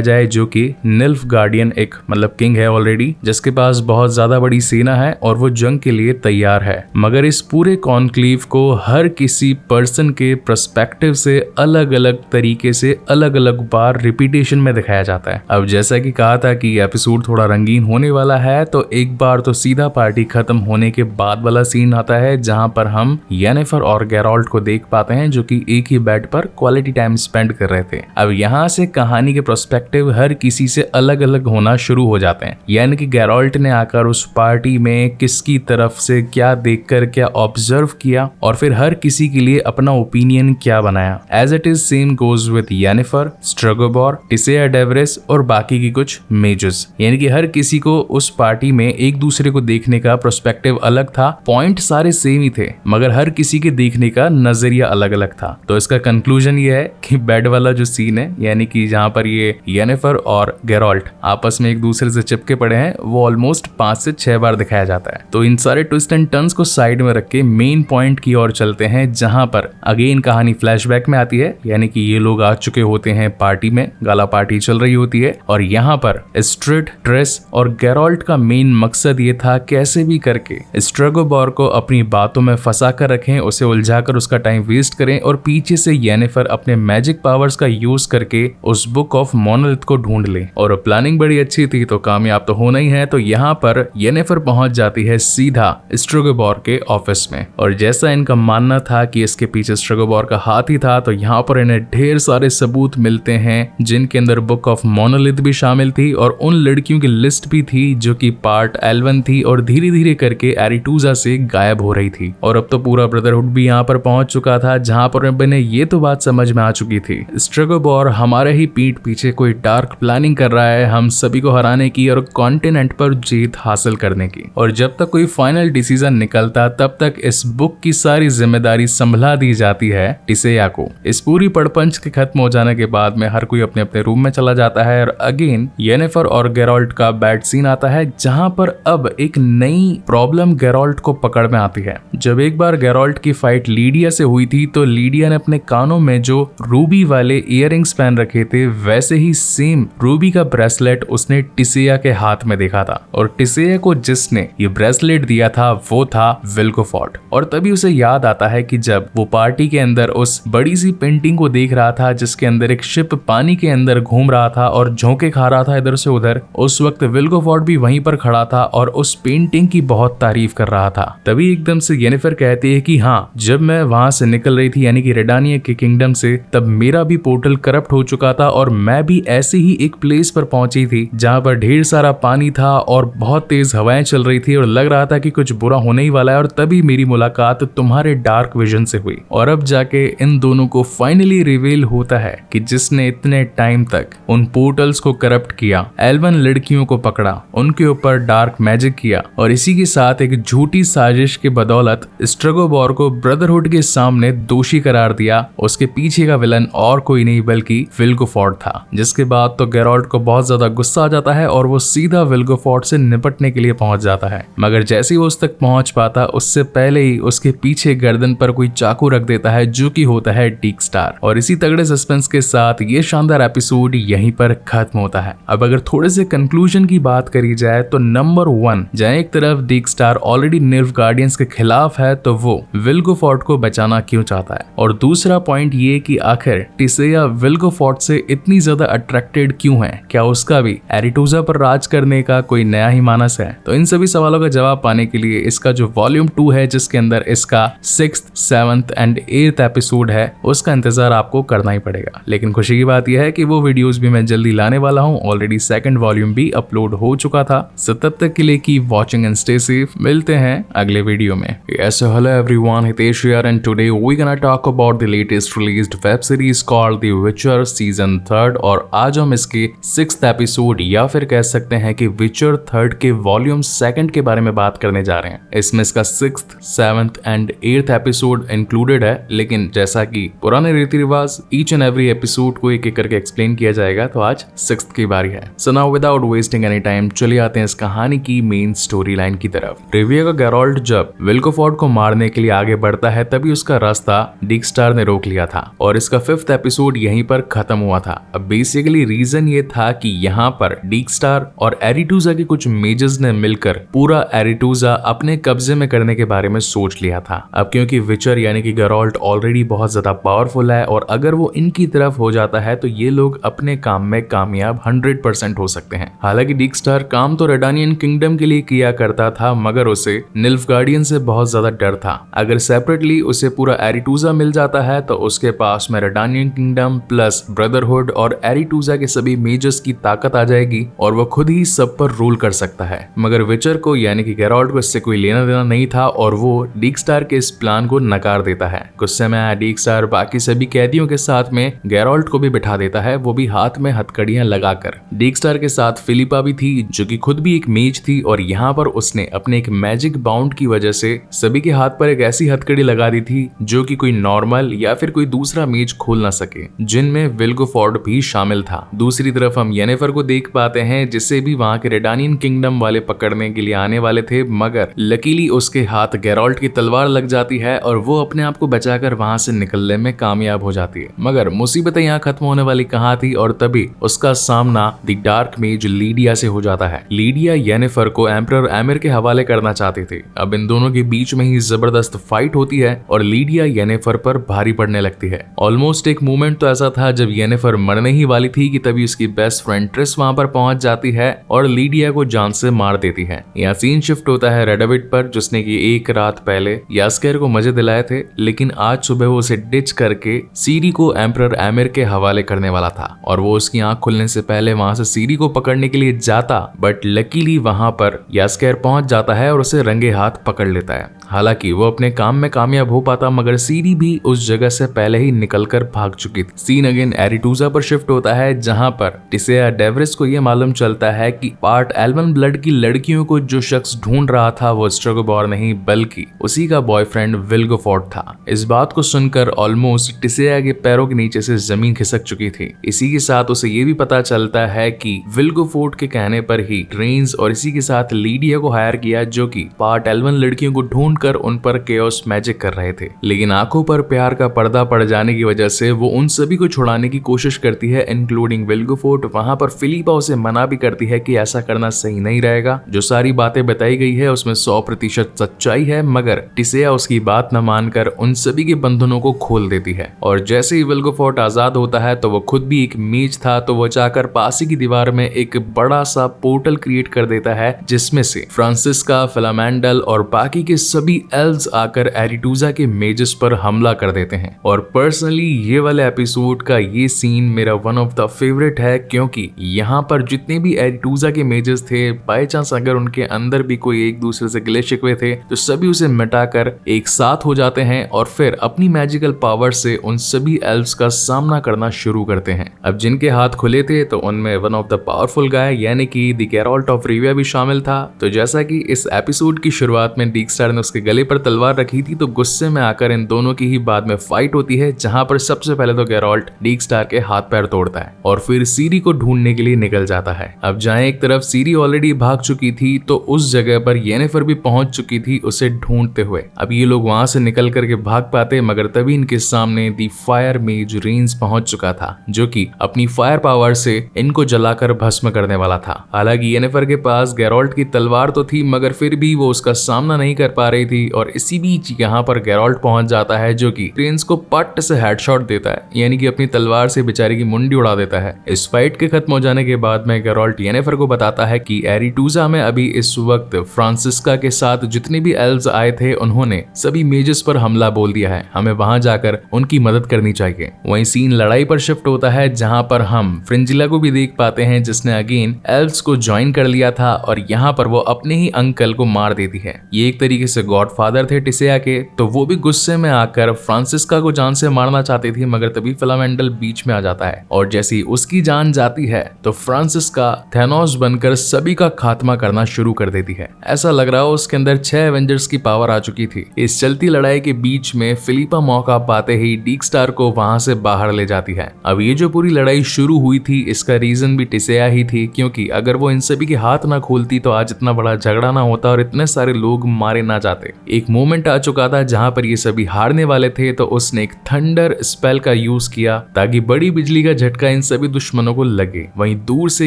Speaker 2: जाए, जो कि निल्फ गार्डियन एक मतलब किंग है ऑलरेडी, जिसके पास बहुत ज्यादा बड़ी सेना है और वो जंग के लिए तैयार है। मगर इस पूरे कॉन्क्लेव को हर किसी पर्सन के पर्सपेक्टिव से अलग अलग तरीके से अलग अलग बार रिपीटेशन में दिखाया जाता है। अब जैसा कि कहा था कि एपिसोड थोड़ा रंगीन होने वाला है, तो एक बार तो सीधा पार्टी खत्म होने के बाद वाला सीन आता है जहां पर हम येनिफर और गैरोल्ड को देख पाते हैं जो कि एक ही बेड पर क्वालिटी टाइम स्पेंड कर रहे थे। अब यहाँ से कहानी के पर्सपेक्टिव हर किसी से अलग अलग होना शुरू हो जाते हैं, यानी कि गैरोल्ड ने आकर उस पार्टी में किसकी तरफ से क्या देखकर क्या ऑब्जर्व किया और फिर हर किसी के लिए अपना ओपिनियन क्या बनाया। As it is same goes with Yennefer, Stregobor, Tissaia de Vries और बाकी की कुछ मेजर्स, यानी कि हर किसी को उस पार्टी में एक दूसरे को देखने का पर्सपेक्टिव अलग था। पॉइंट सारे सेम ही थे मगर हर किसी के देखने का नजरिया अलग अलग था। तो इसका कंक्लूजन ये है कि बेड वाला जो सीन है, यानी कि जहां पर ये येनिफर और गैरोल्ड आपस में एक दूसरे से चिपके पड़े हैं, वो ऑलमोस्ट 5 से 6 बार दिखाया जाता है। तो इन सारे ट्विस्ट एंड टर्न्स को साइड में रख के मेन पॉइंट की ओर चलते हैं जहां पर अगेन कहानी फ्लैशबैक में आती है, यानी कि ये लोग आ चुके होते हैं पार्टी में, गाला पार्टी चल रही होती है और यहाँ पर एस्ट्रिड, ट्रेस और गैरोल्ड का मेन मकसद ये था कैसे भी करके स्ट्रेगोबोर को अपनी बातों में फंसा कर रखें, उसे उलझाकर उसका टाइम वेस्ट करें और पीछे से येनिफर अपने मैजिक पावर्स का यूज करके उस बुक ऑफ मोनोलिथ को ढूंढ ले। और प्लानिंग बड़ी अच्छी थी तो कामयाब तो होना ही है। तो यहाँ पर येनिफर पहुंच जाती है सीधा स्ट्रेगोबोर के ऑफिस में और जैसा इनका मानना था कि इसके पीछे स्ट्रेगोबोर का हाथ ही था, तो यहाँ पर इन्हें ढेर सारे सबूत मिलते हैं जिनके अंदर बुक ऑफ मोनोलिथ भी शामिल थी और उन लड़कियों की लिस्ट भी थी जो कि पार्ट एल्वन थी और धीरे धीरे करके एरिटूजा से गायब हो रही थी। और अब तो पूरा ब्रदरहुड भी यहाँ पर पहुंच चुका था जहाँ पर इन्हें ये तो बात समझ में आ चुकी थी स्ट्रेगोबोर हमारे ही पीठ पीछे कोई डार्क प्लानिंग कर रहा है हम सभी को हराने की और कॉन्टिनेंट पर जीत हासिल करने की। और जब तक कोई फाइनल डिसीजन निकलता तब तक इस बुक की सारी जिम्मेदारी संभला दी जाती है टिसेया को। इस पूरी पड़पंच के खत्म हो जाने के बाद में हर कोई अपने अपने रूम में चला जाता है और अगेन येनिफर और गैरोल्ड का बैड सीन आता है जहां पर अब एक नई प्रॉब्लम गैरोल्ड को पकड़ में आती है। जब एक बार गैरोल्ड की फाइट लीडिया से हुई थी तो लीडिया ने अपने कानों में जो रूबी वाले इयररिंग्स पहन रखे थे वैसे ही सेम रूबी का ब्रेसलेट उसने टिसेया के हाथ में देखा था और टिसेया को जिसने ये ब्रेसलेट दिया था वो था विल्कोफोर्ड। और तभी उसे याद आता है कि जब वो पार्टी के अंदर उस बड़ी सी पेंटिंग को देख रहा था जिसके अंदर एक शिप पानी के अंदर घूम रहा था और झोंके खा रहा था इधर से उधर, उस वक्त विल्कोफोर्ड भी वहीं पर खड़ा था और उस पेंटिंग की बहुत तारीफ कर रहा था। तभी एकदम से येनिफर कहती है कि हाँ, जब मैं वहां से निकल रही थी यानी कि रेडानिया के किंगडम से, तब मेरा भी पोर्टल करप्ट हो चुका था और मैं भी ऐसे ही एक प्लेस पर पहुंची थी जहां पर ढेर सारा पानी था और बहुत तेज हवाएं चल रही थी और लग रहा था कि कुछ बुरा होने ही वाला है। और तभी मेरी मुलाकात तुम्हारे डार्क विजन से हुई और अब जाके इन दोनों को फाइनली रिवील होता है कि जिसने इतने टाइम तक उन पोर्टल्स को करप्ट किया, एल्वन लड़कियों को पकड़ा, उनके ऊपर डार्क मैजिक किया और इसी के साथ एक झूठी साजिश के बदौलत स्ट्रेगोबॉर को ब्रदरहुड के सामने दोषी करार दिया, उसके पीछे का विलन और कोई नहीं बल्कि विल्गोफोर्ड था। जिसके बाद तो गेराल्ट को बहुत ज्यादा गुस्सा आ जाता है और वो सीधा विल्गोफोर्ड से निपटने के लिए पहुंच जाता है। मगर जैसे ही वो उस तक पहुंच पाता उससे पहले ही उसके पीछे गर्दन पर कोई चाकू रख देता है जो कि होता है डीक स्टार। और इसी तगड़े सस्पेंस के साथ ये शानदार एपिसोड यहीं पर खत्म होता है। अब अगर थोड़े से कंक्लूजन की बात करी जाए तो नंबर 1, जहां एक तरफ डीक स्टार ऑलरेडी निल्फ गार्डियंस के खिलाफ है तो वो विल्गोफोर्ड को बचाना क्यों चाहता है, और दूसरा पॉइंट ये कि आखिर टिसेया विल्गोफोर्ड से इतनी ज्यादा अट्रैक्टेड क्यों है, क्या उसका भी एरिटूजा पर राज करने का कोई नया ही मानस है। तो इन सभी सवालों का जवाब पाने के लिए इसका जो वॉल्यूम 2 है जिसके अंदर इसका 6th, 7th and 8th episode है उसका इंतजार आपको करना ही पड़ेगा। लेकिन खुशी की बात यह है कि वो वीडियोस भी मैं जल्दी लाने वाला हूँ। ऑलरेडी 2nd वॉल्यूम भी अपलोड हो चुका था। सो तब तक के लिए keep watching and stay safe. मिलते हैं अगले वीडियो में।
Speaker 1: Yes, so hello everyone, Hitesh here and today we're gonna talk about the latest released web series called The Witcher season 3rd और आज हम इसके 6th एपिसोड या फिर कह सकते हैं कि विचर 3rd के वॉल्यूम 2nd के बारे में बात करने जा रहे हैं। इसमें इसका 6th, 7th and 8th episode included है, लेकिन जैसा कि पुराने रीति रिवाज ईच एंड एवरी एपिसोड को एक एक करके एक्सप्लेन किया जाएगा, तो आज 6th की बारी है। So now without wasting any time चलिए आते हैं इस कहानी की मेन स्टोरी लाइन की तरफ। रिविया का गेराल्ट जब विल्गोफोर्ड को मारने के लिए आगे बढ़ता है तभी उसका रास्ता डीक स्टार ने रोक लिया था और इसका 5th एपिसोड यहीं पर खत्म हुआ था। अब बेसिकली रीजन ये था कि यहाँ पर डीक स्टार और एरिटूजा के कुछ मेजर्स ने मिलकर पूरा एरिटूजा अपने कब्जे में करने के बारे में सोच लिया था। अब क्योंकि विचर यानी कि गेराल्ट ऑलरेडी बहुत ज्यादा पावरफुल है और अगर वो इनकी तरफ हो जाता है तो ये लोग अपने काम में कामयाब 100% हो सकते हैं। हालांकि डीक स्टार काम तो रेडानियन किंगडम के लिए किया करता था मगर उसे निल्फगार्डियन से बहुत ज्यादा डर था। अगर सेपरेटली उसे पूरा एरिटूजा मिल जाता है तो उसके पास में रेडानियन किंगडम प्लस ब्रदरहुड और एरिटूजा के सभी मेजर्स की ताकत आ जाएगी और वो खुद ही सब पर रूल कर सकता है। मगर विचर को यानी कि गेराल्ट को इससे कोई लेना देना नहीं था और वो डीक स्टार के इस प्लान को नकार देता है। गुस्से में आया डीक स्टार बाकी सभी कैदियों के साथ में गेराल्ट को भी बिठा देता है, वो भी हाथ में हथकड़ियां लगाकर। डीक स्टार के साथ फिलिपा भी थी जो कि खुद भी एक मेज थी और यहाँ पर उसने अपने एक मैजिक बाउंड की वजह से सभी के हाथ पर एक ऐसी हथकड़ी लगा दी थी जो कि कोई नॉर्मल या फिर कोई दूसरा मेज खोल ना सके, जिनमें विल्गोफोर्ड भी शामिल था। दूसरी तरफ हम येनिफर को देख पाते हैं जिसे भी वहां के रेडानियन किंगडम वाले पकड़ने के लिए आने वाले थे, मगर लकीली उसके हाथ गेराल्ट की तलवार लग जाती है और वो अपने आप को बचाकर वहां से निकलने में कामयाब हो जाती है। मगर मुसीबतें यहाँ खत्म होने वाली कहाँ थी और तभी उसका सामना द डार्क मेज लीडिया से हो जाता है। लीडिया येनिफर को एम्परर एमिर के हवाले करना चाहती थी। अब इन दोनों के बीच में ही जबरदस्त फाइट होती है और लीडिया येनिफर पर भारी पड़ने लगती है। ऑलमोस्ट एक मोमेंट तो ऐसा था जब येनिफर मरने ही वाली थी कि तभी उसकी बेस्ट फ्रेंड ट्रिस वहां पर पहुंच जाती है और लीडिया को जान से मार देती है। यहाँ सीन शिफ्ट होता है रेडाविड पर जिसने कि एक रात पहले यास्केर को मजे दिलाए थे, लेकिन आज सुबह वो उसे डिच करके सीरी को एम्परर एमिर के हवाले करने वाला था और वो उसकी आंख खुलने से पहले वहां से सीरी को पकड़ने के लिए जाता, बट लकीली वहां पर यास्केर पहुंच जाता है और उसे रंगे हाथ पकड़ लेता है। हालांकि वो अपने काम में कामयाब हो पाता मगर सीरी भी उस जगह से पहले ही निकलकर भाग चुकी थी। सीन अगेन एरिटूजा पर शिफ्ट होता है जहां पर टिसेया डेवरिस को यह मालूम चलता है कि पार्ट एल्वन ब्लड की लड़कियों को जो शख्स ढूंढ रहा था वो स्ट्रेगोबॉर नहीं बल्कि उसी का बॉयफ्रेंड विल्गोफोर्ड था। इस बात को सुनकर ऑलमोस्ट टिसेया के पैरों के नीचे से जमीन खिसक चुकी थी। इसी के साथ उसे ये भी पता चलता है कि विल्गोफोर्ड के कहने पर ही ट्रेन्स और इसी के साथ लीडिया को हायर किया जो कि पार्ट एल्वन लड़कियों को ढूंढकर उन पर केओस मैजिक कर रहे थे। लेकिन आंखों पर प्यार का पर्दा पड़ जाने की वजह से वो उन सभी को छुड़ाने की कोशिश करती है इंक्लूडिंग विल्गोफोर्ड। वहां पर फिलिपा उसे मना भी करती है कि ऐसा करना सही नहीं रहेगा। जो सारी बातें बताई गई है उसमें 100% सच्चाई है, मगर टिसेया उसकी बात न मानकर उन सभी के बंधनों को खोल देती है। और जैसे ही विल्गोफोर्ड आजाद होता है तो वो खुद भी एक मेज था, तो वो जाकर पास की दीवार में एक बड़ा सा पोर्टल क्रिएट कर देता है जिसमें से फ्रांसिस्का, फिलामेंडल और बाकी के सभी
Speaker 2: सभी एल्व्स आकर एरिटूजा के मेजेस पर हमला कर देते हैं। और पर्सनली ये वाले एपिसोड का ये सीन मेरा वन ऑफ द फेवरेट है, क्योंकि यहाँ पर जितने भी एरिटूजा के मेजेस थे, बाय चांस अगर उनके अंदर भी कोई एक दूसरे से गिले शिकवे थे तो सभी उसे मिटाकर एक साथ हो जाते हैं और फिर अपनी मैजिकल पावर से उन सभी एल्व्स का सामना करना शुरू करते हैं। अब जिनके हाथ खुले थे तो उनमें one of the powerful guy यानी कि द गेराल्ट ऑफ रिविया भी शामिल था। तो जैसा कि इस एपिसोड की शुरुआत में डीक्स्टार ने उसके गले पर तलवार रखी थी, तो गुस्से में आकर इन दोनों की ही बाद में फाइट होती है, जहां पर सबसे पहले तो गेराल्ट डीक्स्टार के हाथ पैर तोड़ता है और फिर सीरी को ढूंढने के लिए निकल जाता है। अब जहां एक तरफ सीरी ऑलरेडी भाग चुकी थी तो उस जगह पर येनिफर भी पहुंच चुकी थी उसे ढूंढते हुए। अब ये लोग वहां से निकल करके भाग पाते, मगर तभी इनके सामने दी फायर मेज रेंज पहुंच चुका था, जो कि अपनी फायर पावर से इनको जलाकर भस्म करने वाला था। हालांकि येनिफर के पास गेराल्ट की तलवार तो थी, मगर फिर भी वो उसका सामना नहीं कर पा रही थी। और इसी बीच यहाँ पर गेराल्ट पहुंच जाता है, जो कि रेंज को पट से हेडशॉट देता है, यानी कि अपनी तलवार से बेचारे की मुंडी उड़ा देता है। इस फाइट के खत्म हो जाने के बाद में गेराल्ट येनिफर को बताता है कि एरिटूजा में अभी इस वक्त फ्रांसिस्का के साथ जितने भी एल्व्स आए थे उन्होंने सभी मेजेस पर हमला बोल दिया है, हमें वहां जाकर उनकी मदद करनी चाहिए। वहीं सीन लड़ाई पर शिफ्ट होता है, जहां पर हम फ्रिंजिला को भी देख पाते हैं, जिसने अगेन एल्व्स को ज्वाइन कर लिया था और यहाँ पर वो अपने ही अंकल को मार देती है। ये एक तरीके से गॉडफादर थे टिसेया के, तो वो भी गुस्से में आकर फ्रांसिस्का को जान से मारना चाहती थी, मगर तभी फिलामेंटल बीच में आ जाता है और जैसे ही उसकी जान जाती है तो फ्रांसिस्का थैनोस बनकर सभी का खात्मा करना शुरू कर देती है। ऐसा लग रहा हो उसके अंदर 6 एवेंजर्स की पावर आ चुकी थी। इस चलती लड़ाई के बीच में फिलिपा मौका पाते ही डीक्स्टार को वहां से बाहर ले जाती है। अब ये जो पूरी लड़ाई शुरू हुई थी इसका रीजन भी टिसेया ही थी, क्योंकि अगर वो इन सभी के हाथ ना खोलती तो आज इतना बड़ा झगड़ा ना होता और इतने सारे लोग मारे ना जाते। एक मोमेंट आ चुका था जहां पर ये सभी हारने वाले थे, तो उसने एक थंडर स्पेल का यूज किया ताकि बड़ी बिजली का झटका इन सभी दुश्मनों को लगे। वहीं दूर से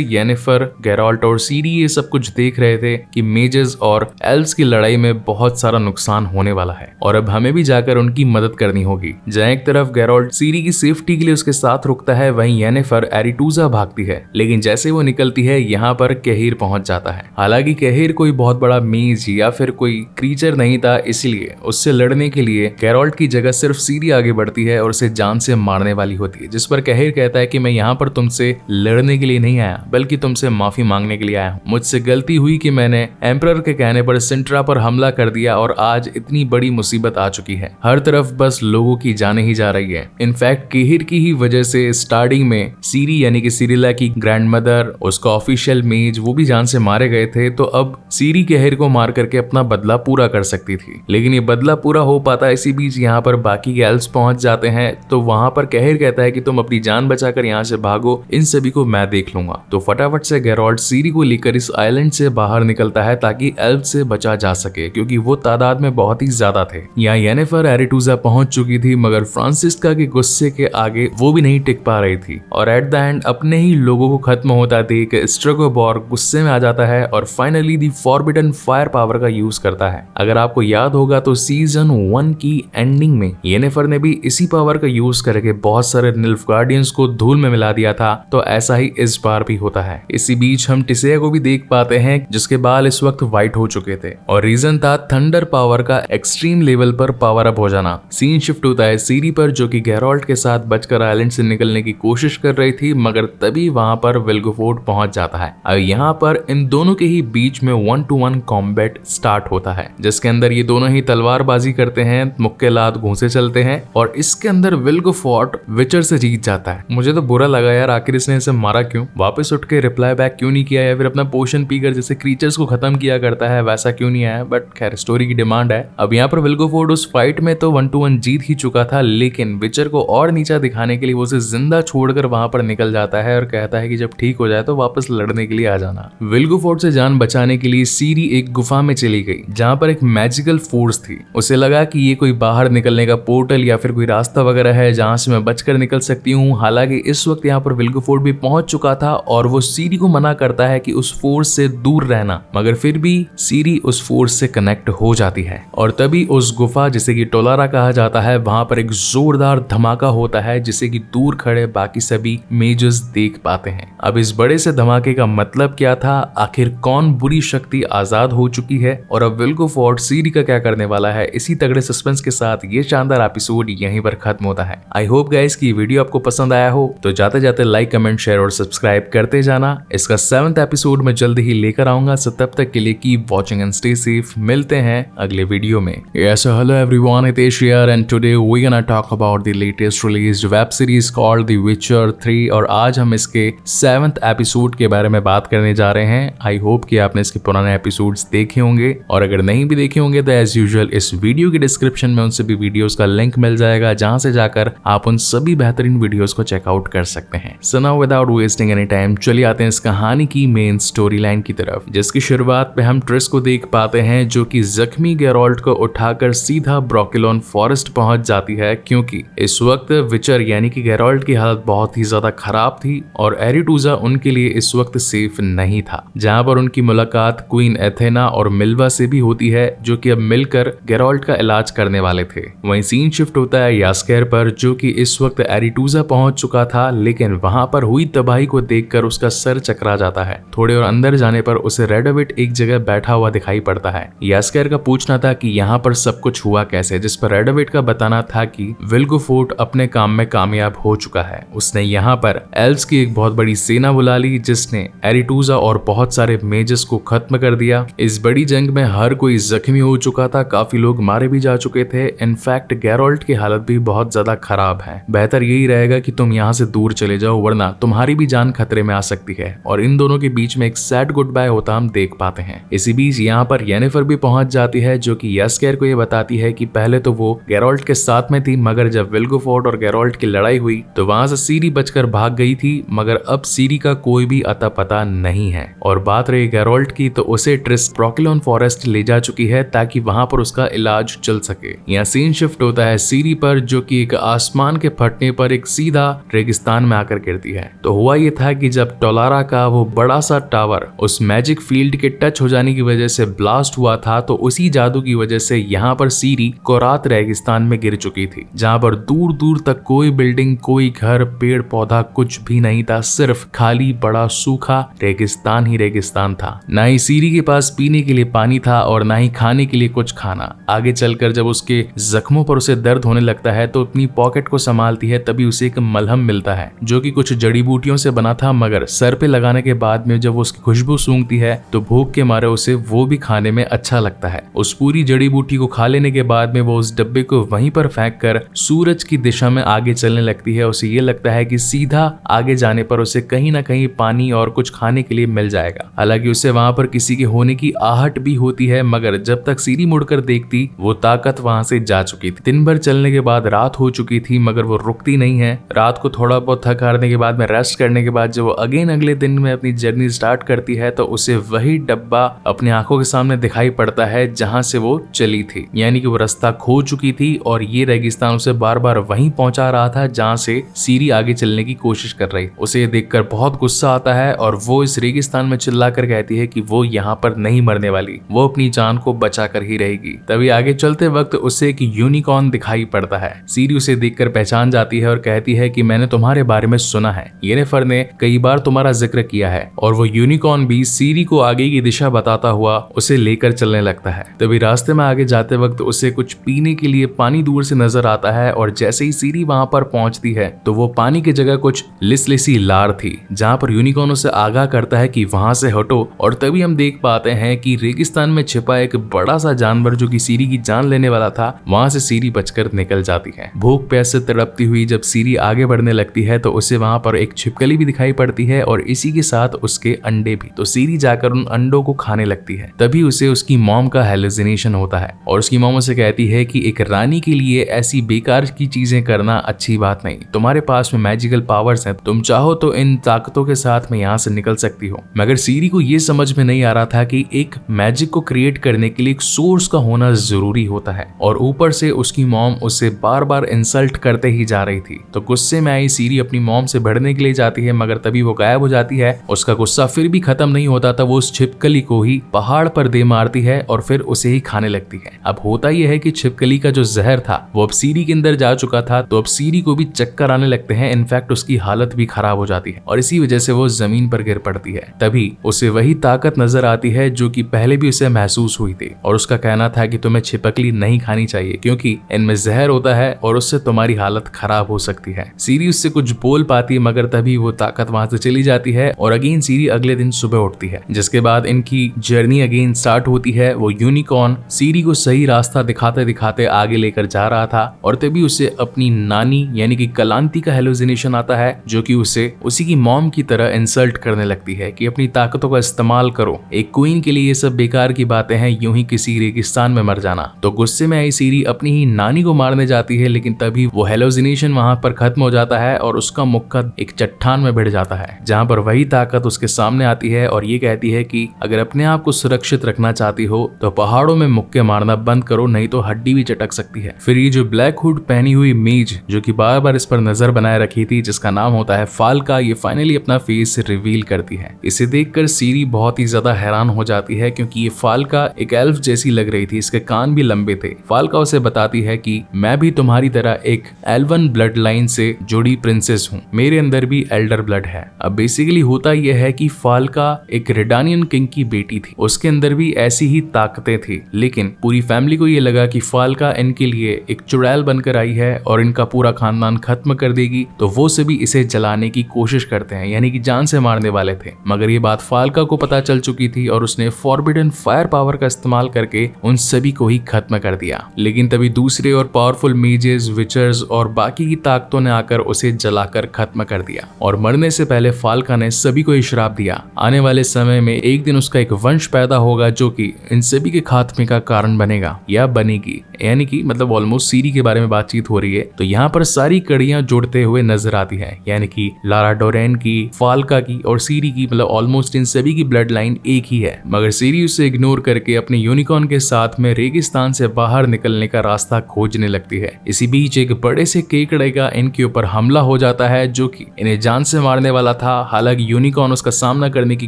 Speaker 2: येनिफर, गेराल्ट और सीरी ये सब कुछ देख रहे थे कि मेजेस और एल्व्स की लड़ाई में बहुत सारा नुकसान होने वाला है और अब हमें भी जाकर उनकी मदद करनी होगी। जहां एक तरफ गेराल्ट सीरी की सेफ्टी के लिए उसके साथ रुकता है, वहीं येनिफर एरिटूजा भागती है, लेकिन जैसे वो निकलती है यहाँ पर कहर पहुंच जाता है। हालांकि कहर कोई बहुत बड़ा मेज या फिर कोई क्रीचर नहीं था, इसलिए उससे लड़ने के लिए गेराल्ट की जगह सिर्फ सीरी आगे बढ़ती है और उसे जान से मारने वाली होती है, जिस पर कहर कहता है कि मैं यहाँ पर तुमसे लड़ने के लिए नहीं आया, बल्कि तुमसे माफी मांगने के लिए आया हूँ। मुझसे गलती हुई कि मैंने एम्परर के कहने पर सिंट्रा पर हमला कर दिया और आज इतनी बड़ी मुसीबत आ चुकी है। हर तरफ बस लोगों की जाने ही जा रही है। इनफैक्ट कहर की ही वजह से स्टार्टिंग में सीरी यानी कि सिरिला की ग्रैंडमदर, उसका ऑफिशियल मेज, वो भी जान से मारे गए थे। तो अब सीरी कहर को मार करके अपना बदला पूरा कर सकती थी, लेकिन ये बदला पूरा हो पाता इसी बीच यहाँ पर बाकी एल्व्स पहुंच जाते हैं। तो वहां पर कहर कहता है कि तुम अपनी जान बचाकर यहाँ से भागो, इन सभी को मैं देख लूंगा। तो फटाफट से गेराल्ट सीरी को लेकर इस आइलैंड से बाहर निकलता है ताकि एल्व से बचा जा सके, क्योंकि वो तादाद में बहुत ही ज्यादा थे। यहाँ येनिफर एरिटूजा पहुंच चुकी थी, मगर फ्रांसिस्का के गुस्से के आगे वो भी नहीं टिक पा रही थी और एट द एंड अपने ही लोगों को खत्म होता देख स्ट्रेगोबॉर गुस्से में आ जाता है और finally the forbidden fire power का यूज करता है। अगर आपको याद होगा तो सीजन 1 की एंडिंग में येनिफर ने भी इसी पावर का यूज करके बहुत सारे निल्फगार्डियंस को धूल में मिला दिया था, तो ऐसा ही इस बार भी होता है। इसी बीच हम टिसेया को भी देख पाते हैं, जिसके बाल इस वक्त व्हाइट हो चुके थे और रीजन था थंडर पावर का एक्सट्रीम लेवल पर पावर अप हो जाना। सीन शिफ्ट होता है सीरी पर, जो कि गेराल्ट के साथ बचकर आइलैंड से निकलने की कोशिश कर रही थी, मगर तभी वहां पर विल्गेफोर्ड पहुंच जाता है। अब यहाँ पर इन दोनों के ही बीच में 1-to-1 कॉम्बैट स्टार्ट होता है, जिसके अंदर ये दोनों ही तलवारबाजी करते हैं, मुक्के लात घूंसे चलते हैं और इसके अंदर विल्गेफोर्ड विचर से जीत जाता है। मुझे तो बुरा लगा यार, आखिर इसने इसे मारा क्यों, वापस उठ के रिप्लाई बैक क्यों नहीं किया, या फिर अपना पोशन पीकर जैसे क्रीचर्स को खत्म किया करता है वैसा क्यों नहीं आया। बट खैर स्टोरी की डिमांड है। अब यहाँ पर विल्गेफोर्ड उस फाइट में तो 1-to-1 जीत ही चुका था, लेकिन विचर को और नीचा दिखाने के लिए वो उसे जिंदा छोड़कर वहां पर निकल जाता है और कहता है कि जब ठीक हो जाए तो वापस लड़ने के लिए आ जाना। विल्गेफोर्ड से जान बचाने के लिए सीरी एक गुफा में चली गई, जहां पर एक मैजिकल फोर्स थी। उसे लगा कि ये कोई बाहर निकलने का पोर्टल या फिर कोई रास्ता वगैरह है जहां से मैं बचकर निकल सकती हूँ। हालांकि इस वक्त यहाँ पर विल्गेफोर्ड भी पहुंच चुका था और वो सीरी को मना करता है कि उस फोर्स से दूर रहना, मगर फिर भी सीरी उस फोर्स से कनेक्ट हो जाती है और तभी उस गुफा, जिसे कि टोलारा कहा जाता है, वहां पर एक जोरदार धमाका होता है, जिसे कि दूर खड़े बाकी सभी मेजर्स देख पाते हैं। अब इस बड़े से धमाके का मतलब क्या था, आखिर कौन बुरी शक्ति आजाद हो चुकी है और अब विल्गेफोर्ड सीरी का क्या करने वाला है। इसी तगड़े सस्पेंस के साथ ये शानदार एपिसोड यहीं पर खत्म होता है। आई होप गाइस की वीडियो आपको पसंद आया हो, तो जाते जाते लाइक, कमेंट, शेयर और सब्सक्राइब करते जाना। इसका 7th एपिसोड मैं जल्द ही लेकर आऊंगा, सो तब तक के लिए keep watching and stay safe. मिलते हैं अगले वीडियो में। Yes, hello everyone, Hitesh here and today we're gonna talk about the latest released web series called The Witcher 3 और आज हम इसके 7th एपिसोड के बारे में बात करने जा रहे हैं। आई होप कि आपने इसके पुराने एपिसोड्स देखे होंगे और अगर नहीं भी देखे होंगे तो एज यूजुअल इस वीडियो के डिस्क्रिप्शन में उन सभी वीडियोस का लिंक मिल जाएगा, जहां से जाकर आप उन सभी बेहतरीन वीडियोस को चेकआउट कर सकते हैं। So now without wasting any time, चलिए आते हैं इस कहानी की मेन स्टोरी लाइन की तरफ, जिसकी शुरुआत पे हम ट्रिस को देख पाते हैं जो कि जख्मी गेरोल्ट को उठाकर सीधा ब्रोकेलॉन फॉरेस्ट पहुंच जाती है, क्योंकि इस वक्त विचर यानी कि गेरोल्ट की हालत बहुत ही ज्यादा खराब थी और एरिटूजा उनके लिए इस वक्त सेफ नहीं था। जहां पर उनकी मुलाकात क्वीन एथेना और मिल्वा से भी होती है, जो कि अब मिलकर गेरोल्ट का इलाज करने वाले थे। वहीं सीन शिफ्ट होता है यास्केर पर, जो कि इस वक्त एरिटूजा पहुंच चुका था, लेकिन वहां पर हुई तबाही को देखकर उसका सर चकरा जाता है। थोड़े और अंदर जाने पर उसे रेडोविट एक जगह बैठा हुआ दिखाई पड़ता है। यास्केर का पूछना था कि यहाँ पर सब कुछ हुआ कैसे, जिस पर रेडोविट का बताना था कि विल्गोफोर्ट अपने काम में कामयाब हो चुका है। उसने यहाँ पर एल्व्स की एक बहुत बड़ी सेना बुला ली, जिसने एरिटूजा और बहुत सारे मेजेस को खत्म कर दिया। इस बड़ी जंग में हर कोई जख्मी हो चुका था, काफी लोग मारे भी जा चुके थे। इनफैक्ट गेरोल्ट की हालत भी बहुत ज्यादा खराब है। बेहतर यही रहेगा कि तुम यहाँ से दूर चले जाओ, वरना तुम्हारी भी जान खतरे में आ सकती है। और इन दोनों के बीच में एक सैड गुड बाय होता हम देख पाते हैं। इसी बीच यहाँ पर येनिफर भी पहुंच जाती है, जो कि यास्केर को ये बताती है कि पहले तो वो गेरोल्ट के साथ में थी, मगर जब विल्गोफोर्ट और गेरोल्ट की लड़ाई हुई तो वहां से सीरी बचकर भाग गई थी, मगर अब सीरी का कोई भी अता पता नहीं है। और बात रही गेरोल्ट की, तो उसे ट्रिस ब्रोकेलॉन फॉरेस्ट ले जा चुकी है ताकि वहां पर उसका इलाज चल सके। यहाँ सीन शिफ्ट होता है सीरी पर, जो कि एक आसमान के फटने पर एक सीधा रेगिस्तान में आकर गिरती है। तो हुआ ये था कि जब टोलारा का वो बड़ा सा टावर उस मैजिक फील्ड के टच हो जाने की वजह से ब्लास्ट हुआ था, तो उसी जादू की वजह से यहाँ पर सीरी कोरात रेगिस्तान में गिर चुकी थी, जहाँ पर दूर दूर तक कोई बिल्डिंग, कोई घर, पेड़ पौधा कुछ भी नहीं था। सिर्फ खाली बड़ा सूखा रेगिस्तान ही रेगिस्तान था। ना ही सीरी के पास पीने के लिए पानी था और ना ही खाने के लिए कुछ खाना। आगे चलकर जब उसके जख्मों पर उसे दर्द होने लगता है तो अपनी पॉकेट को संभालती है, तभी उसे एक मलहम मिलता है जो कि कुछ जड़ी बूटियों से बना था, मगर सर पे लगाने के बाद में जब वो उसकी खुशबू सूंघती है तो भूख के मारे उसे वो भी खाने में अच्छा लगता है। उस पूरी जड़ी बूटी को खा लेने के बाद में वो उस डब्बे को वहीं पर फेंक कर सूरज की दिशा में आगे चलने लगती है। उसे ये लगता है कि सीधा आगे जाने पर उसे कहीं ना कहीं पानी और कुछ खाने के लिए मिल जाएगा। हालांकि उसे वहां पर किसी के होने की आहट भी होती है, मगर जब तक सीरी मुड़कर देखती वो ताकत वहां से जा चुकी थी। दिन भर चलने के बाद रात हो चुकी थी, मगर वो रुकती नहीं है। रात को थोड़ा बहुत थक हारने के बाद में रेस्ट करने के बाद जब वो अगेन अगले दिन में अपनी जर्नी स्टार्ट करती है, तो उसे वही डब्बा अपने आंखों के सामने दिखाई पड़ता है जहां से वो चली थी। यानी कि वो रास्ता खो चुकी थी और ये रेगिस्तान उसे बार बार वहीं पहुंचा रहा था जहां से सीरी आगे चलने की कोशिश कर रही। उसे ये देखकर बहुत गुस्सा आता है और वो इस रेगिस्तान में चिल्लाकर कहती है कि वो यहाँ पर नहीं मरने वाली, वो अपनी जान को बचा कर ही रहेगी। तभी आगे चलते वक्त उसे एक यूनिकॉर्न दिखाई पड़ता है। सीरी उसे देखकर पहचान जाती है और कहती है कि मैंने तुम्हारे बारे में सुना है, येनिफर ने कई बार तुम्हारा जिक्र किया है। और वो यूनिकॉर्न भी सीरी को आगे की दिशा बताता हुआ उसे लेकर चलने लगता है। तभी रास्ते में आगे जाते वक्त उसे कुछ पीने के लिए पानी दूर से नजर आता है और जैसे ही सीरी वहां पर पहुंचती है तो वो पानी की जगह कुछ लिसलिसी लार थी, जहां पर यूनिकॉर्न उसे आगाह करता है कि वहां से हटो। और तभी हम देख पाते हैं कि रेगिस्तान में छिपा एक बड़ा सा जानवर जो कि सीरी की जान लेने वाला था, वहां से सीरी बचकर निकल जाती है। भूख प्यास से तड़पती हुई जब सीरी आगे बढ़ने लगती है तो उसे वहां पर एक छिपकली भी दिखाई पड़ती है और इसी के साथ उसके अंडे भी। तो सीरी जाकर उन अंडों को खाने लगती है। तभी उसे उसकी मॉम का हेलुसिनेशन होता है और उसकी मॉम उसे कहती है कि एक रानी के लिए ऐसी बेकार की चीजें करना अच्छी बात नहीं। तुम्हारे पास में मैजिकल पावर्स हैं, तुम चाहो तो इन ताकतों के साथ में यहाँ से निकल सकती हो। मगर सीरी को ये समझ में नहीं आ रहा था कि एक मैजिक को क्रिएट करने के लिए एक सोर्स का होना जरूरी होता है और ऊपर से उसकी मॉम उसे बार बार इंसल्ट करते ही जा रही थी। तो गुस्से में आई सीरी अपनी मॉम से भिड़ने के लिए जाती है, मगर तभी वो गायब हो जाती है। उसका गुस्सा फिर भी खत्म नहीं होता था, वो उस छिपकली को ही पहाड़ पर दे मारती है और फिर उसे ही खाने लगती है। अब होता यह है कि छिपकली का जो जहर था वो अब सीरी के अंदर जा चुका था, तो अब सीरी को भी चक्कर आने लगते हैं। इनफैक्ट उसकी हालत भी खराब हो जाती है और इसी वजह से वो जमीन पर गिर पड़ती है। तभी उसे वही ताकत नजर आती है जो कि पहले भी उसे महसूस हुई थी। और उसका कहना था कि तुम्हें छिपकली नहीं खानी चाहिए क्योंकि इनमें जहर होता है और उससे तुम्हारी हालत खराब हो सकती है। सीरी उससे कुछ बोल पाती मगर तभी वो ताकत वहां से चली जाती है और अगेन सीरी अगले दिन सुबह उठती है, जिसके बाद इनकी जर्नी अगेन स्टार्ट होती है। वो यूनिकॉर्न सीरी को सही रास्ता दिखाते दिखाते आगे लेकर जा रहा था और तभी उसे अपनी नानी यानी कि कलांती का हेलुसिनेशन आता है, जो कि उसे उसी की मॉम की तरह इंसल्ट करने लगती है कि अपनी ताकतों का इस्तेमाल करो, एक क्वीन के लिए ये सब बेकार की बातें हैं, यूं ही किसी रेगिस्तान में मर जाना। तो गुस्से में आई सीरी अपनी ही नानी को मारने जाती है, लेकिन तभी वो हेलुसिनेशन वहां पर खत्म हो जाता है और उसका मुक्का एक चट्टान में भिड़ जाता है, जहां पर वही ताकत उसके सामने आती है और ये कहती है कि अगर अपने आप को सुरक्षित रखना चाहती हो तो पहाड़ों में मुक्के मारना बंद करो, नहीं तो हड्डी भी चटक सकती है। फिर ये जो ब्लैक हुड पहनी हुई मेज जो कि बार बार इस पर नजर बनाए रखी थी, जिसका नाम होता है फाल्का, ये फाइनली अपना फेस रिवील करती है। इसे देखकर सीरी बहुत ही ज्यादा हैरान हो जाती है क्योंकि ये फाल्का एक एल्फ जैसी लग रही थी, इसके कान भी लंबे थे। फाल्का उसे बताती है कि मैं भी तुम्हारी तरह एक एल्वन ब्लड लाइन से जुड़ी प्रिंसेस हूँ, मेरे अंदर भी एल्डर ब्लड है। अब बेसिकली होता यह है कि फाल्का एक रेडानियन किंग की बेटी थी, उसके अंदर भी ऐसी ही ताकतें थी, लेकिन पूरी फैमिली को ये लगा कि फाल्का इनके लिए एक चुड़ैल बनकर आई है और इनका पूरा खानदान खत्म कर देगी, तो वो सभी इसे जलाने की कोशिश करते हैं, यानी कि जान से मारने वाले थे। मगर ये बात फाल्का को पता चल चुकी थी और उसने फॉरबिडन फायर पावर का इस्तेमाल करके उन सभी को ही खत्म कर दिया। लेकिन तभी दूसरे और पावरफुल मेजेस, विचर्स और बाकी की ताकतों ने आकर उसे जलाकर खत्म कर दिया और मरने से पहले फाल्का ने सभी को श्राप दिया, आने वाले समय में एक दिन उसका एक वंश पैदा होगा जो कि इन सभी के खात्मे का कारण बनेगा या बनेगी, यानी कि मतलब ऑलमोस्ट सीरी के बारे में बातचीत हो रही है। तो यहाँ पर सारी कड़ियां जुड़ते हुए नजर आती है, यानी कि लारा डोरेन की, फाल्का की और सीरी की, मतलब ऑलमोस्ट इन सभी की ब्लड लाइन एक ही है। मगर सीरी उसे इग्नोर करके अपने यूनिकॉर्न के साथ में रेगिस्तान से बाहर निकलने का रास्ता खोजने लगती है। इसी बीच एक बड़े से केकड़े का इनके ऊपर हमला हो जाता है जो कि इन्हें जान से मारने वाला था। हालांकि यूनिकॉर्न उसका सामना करने की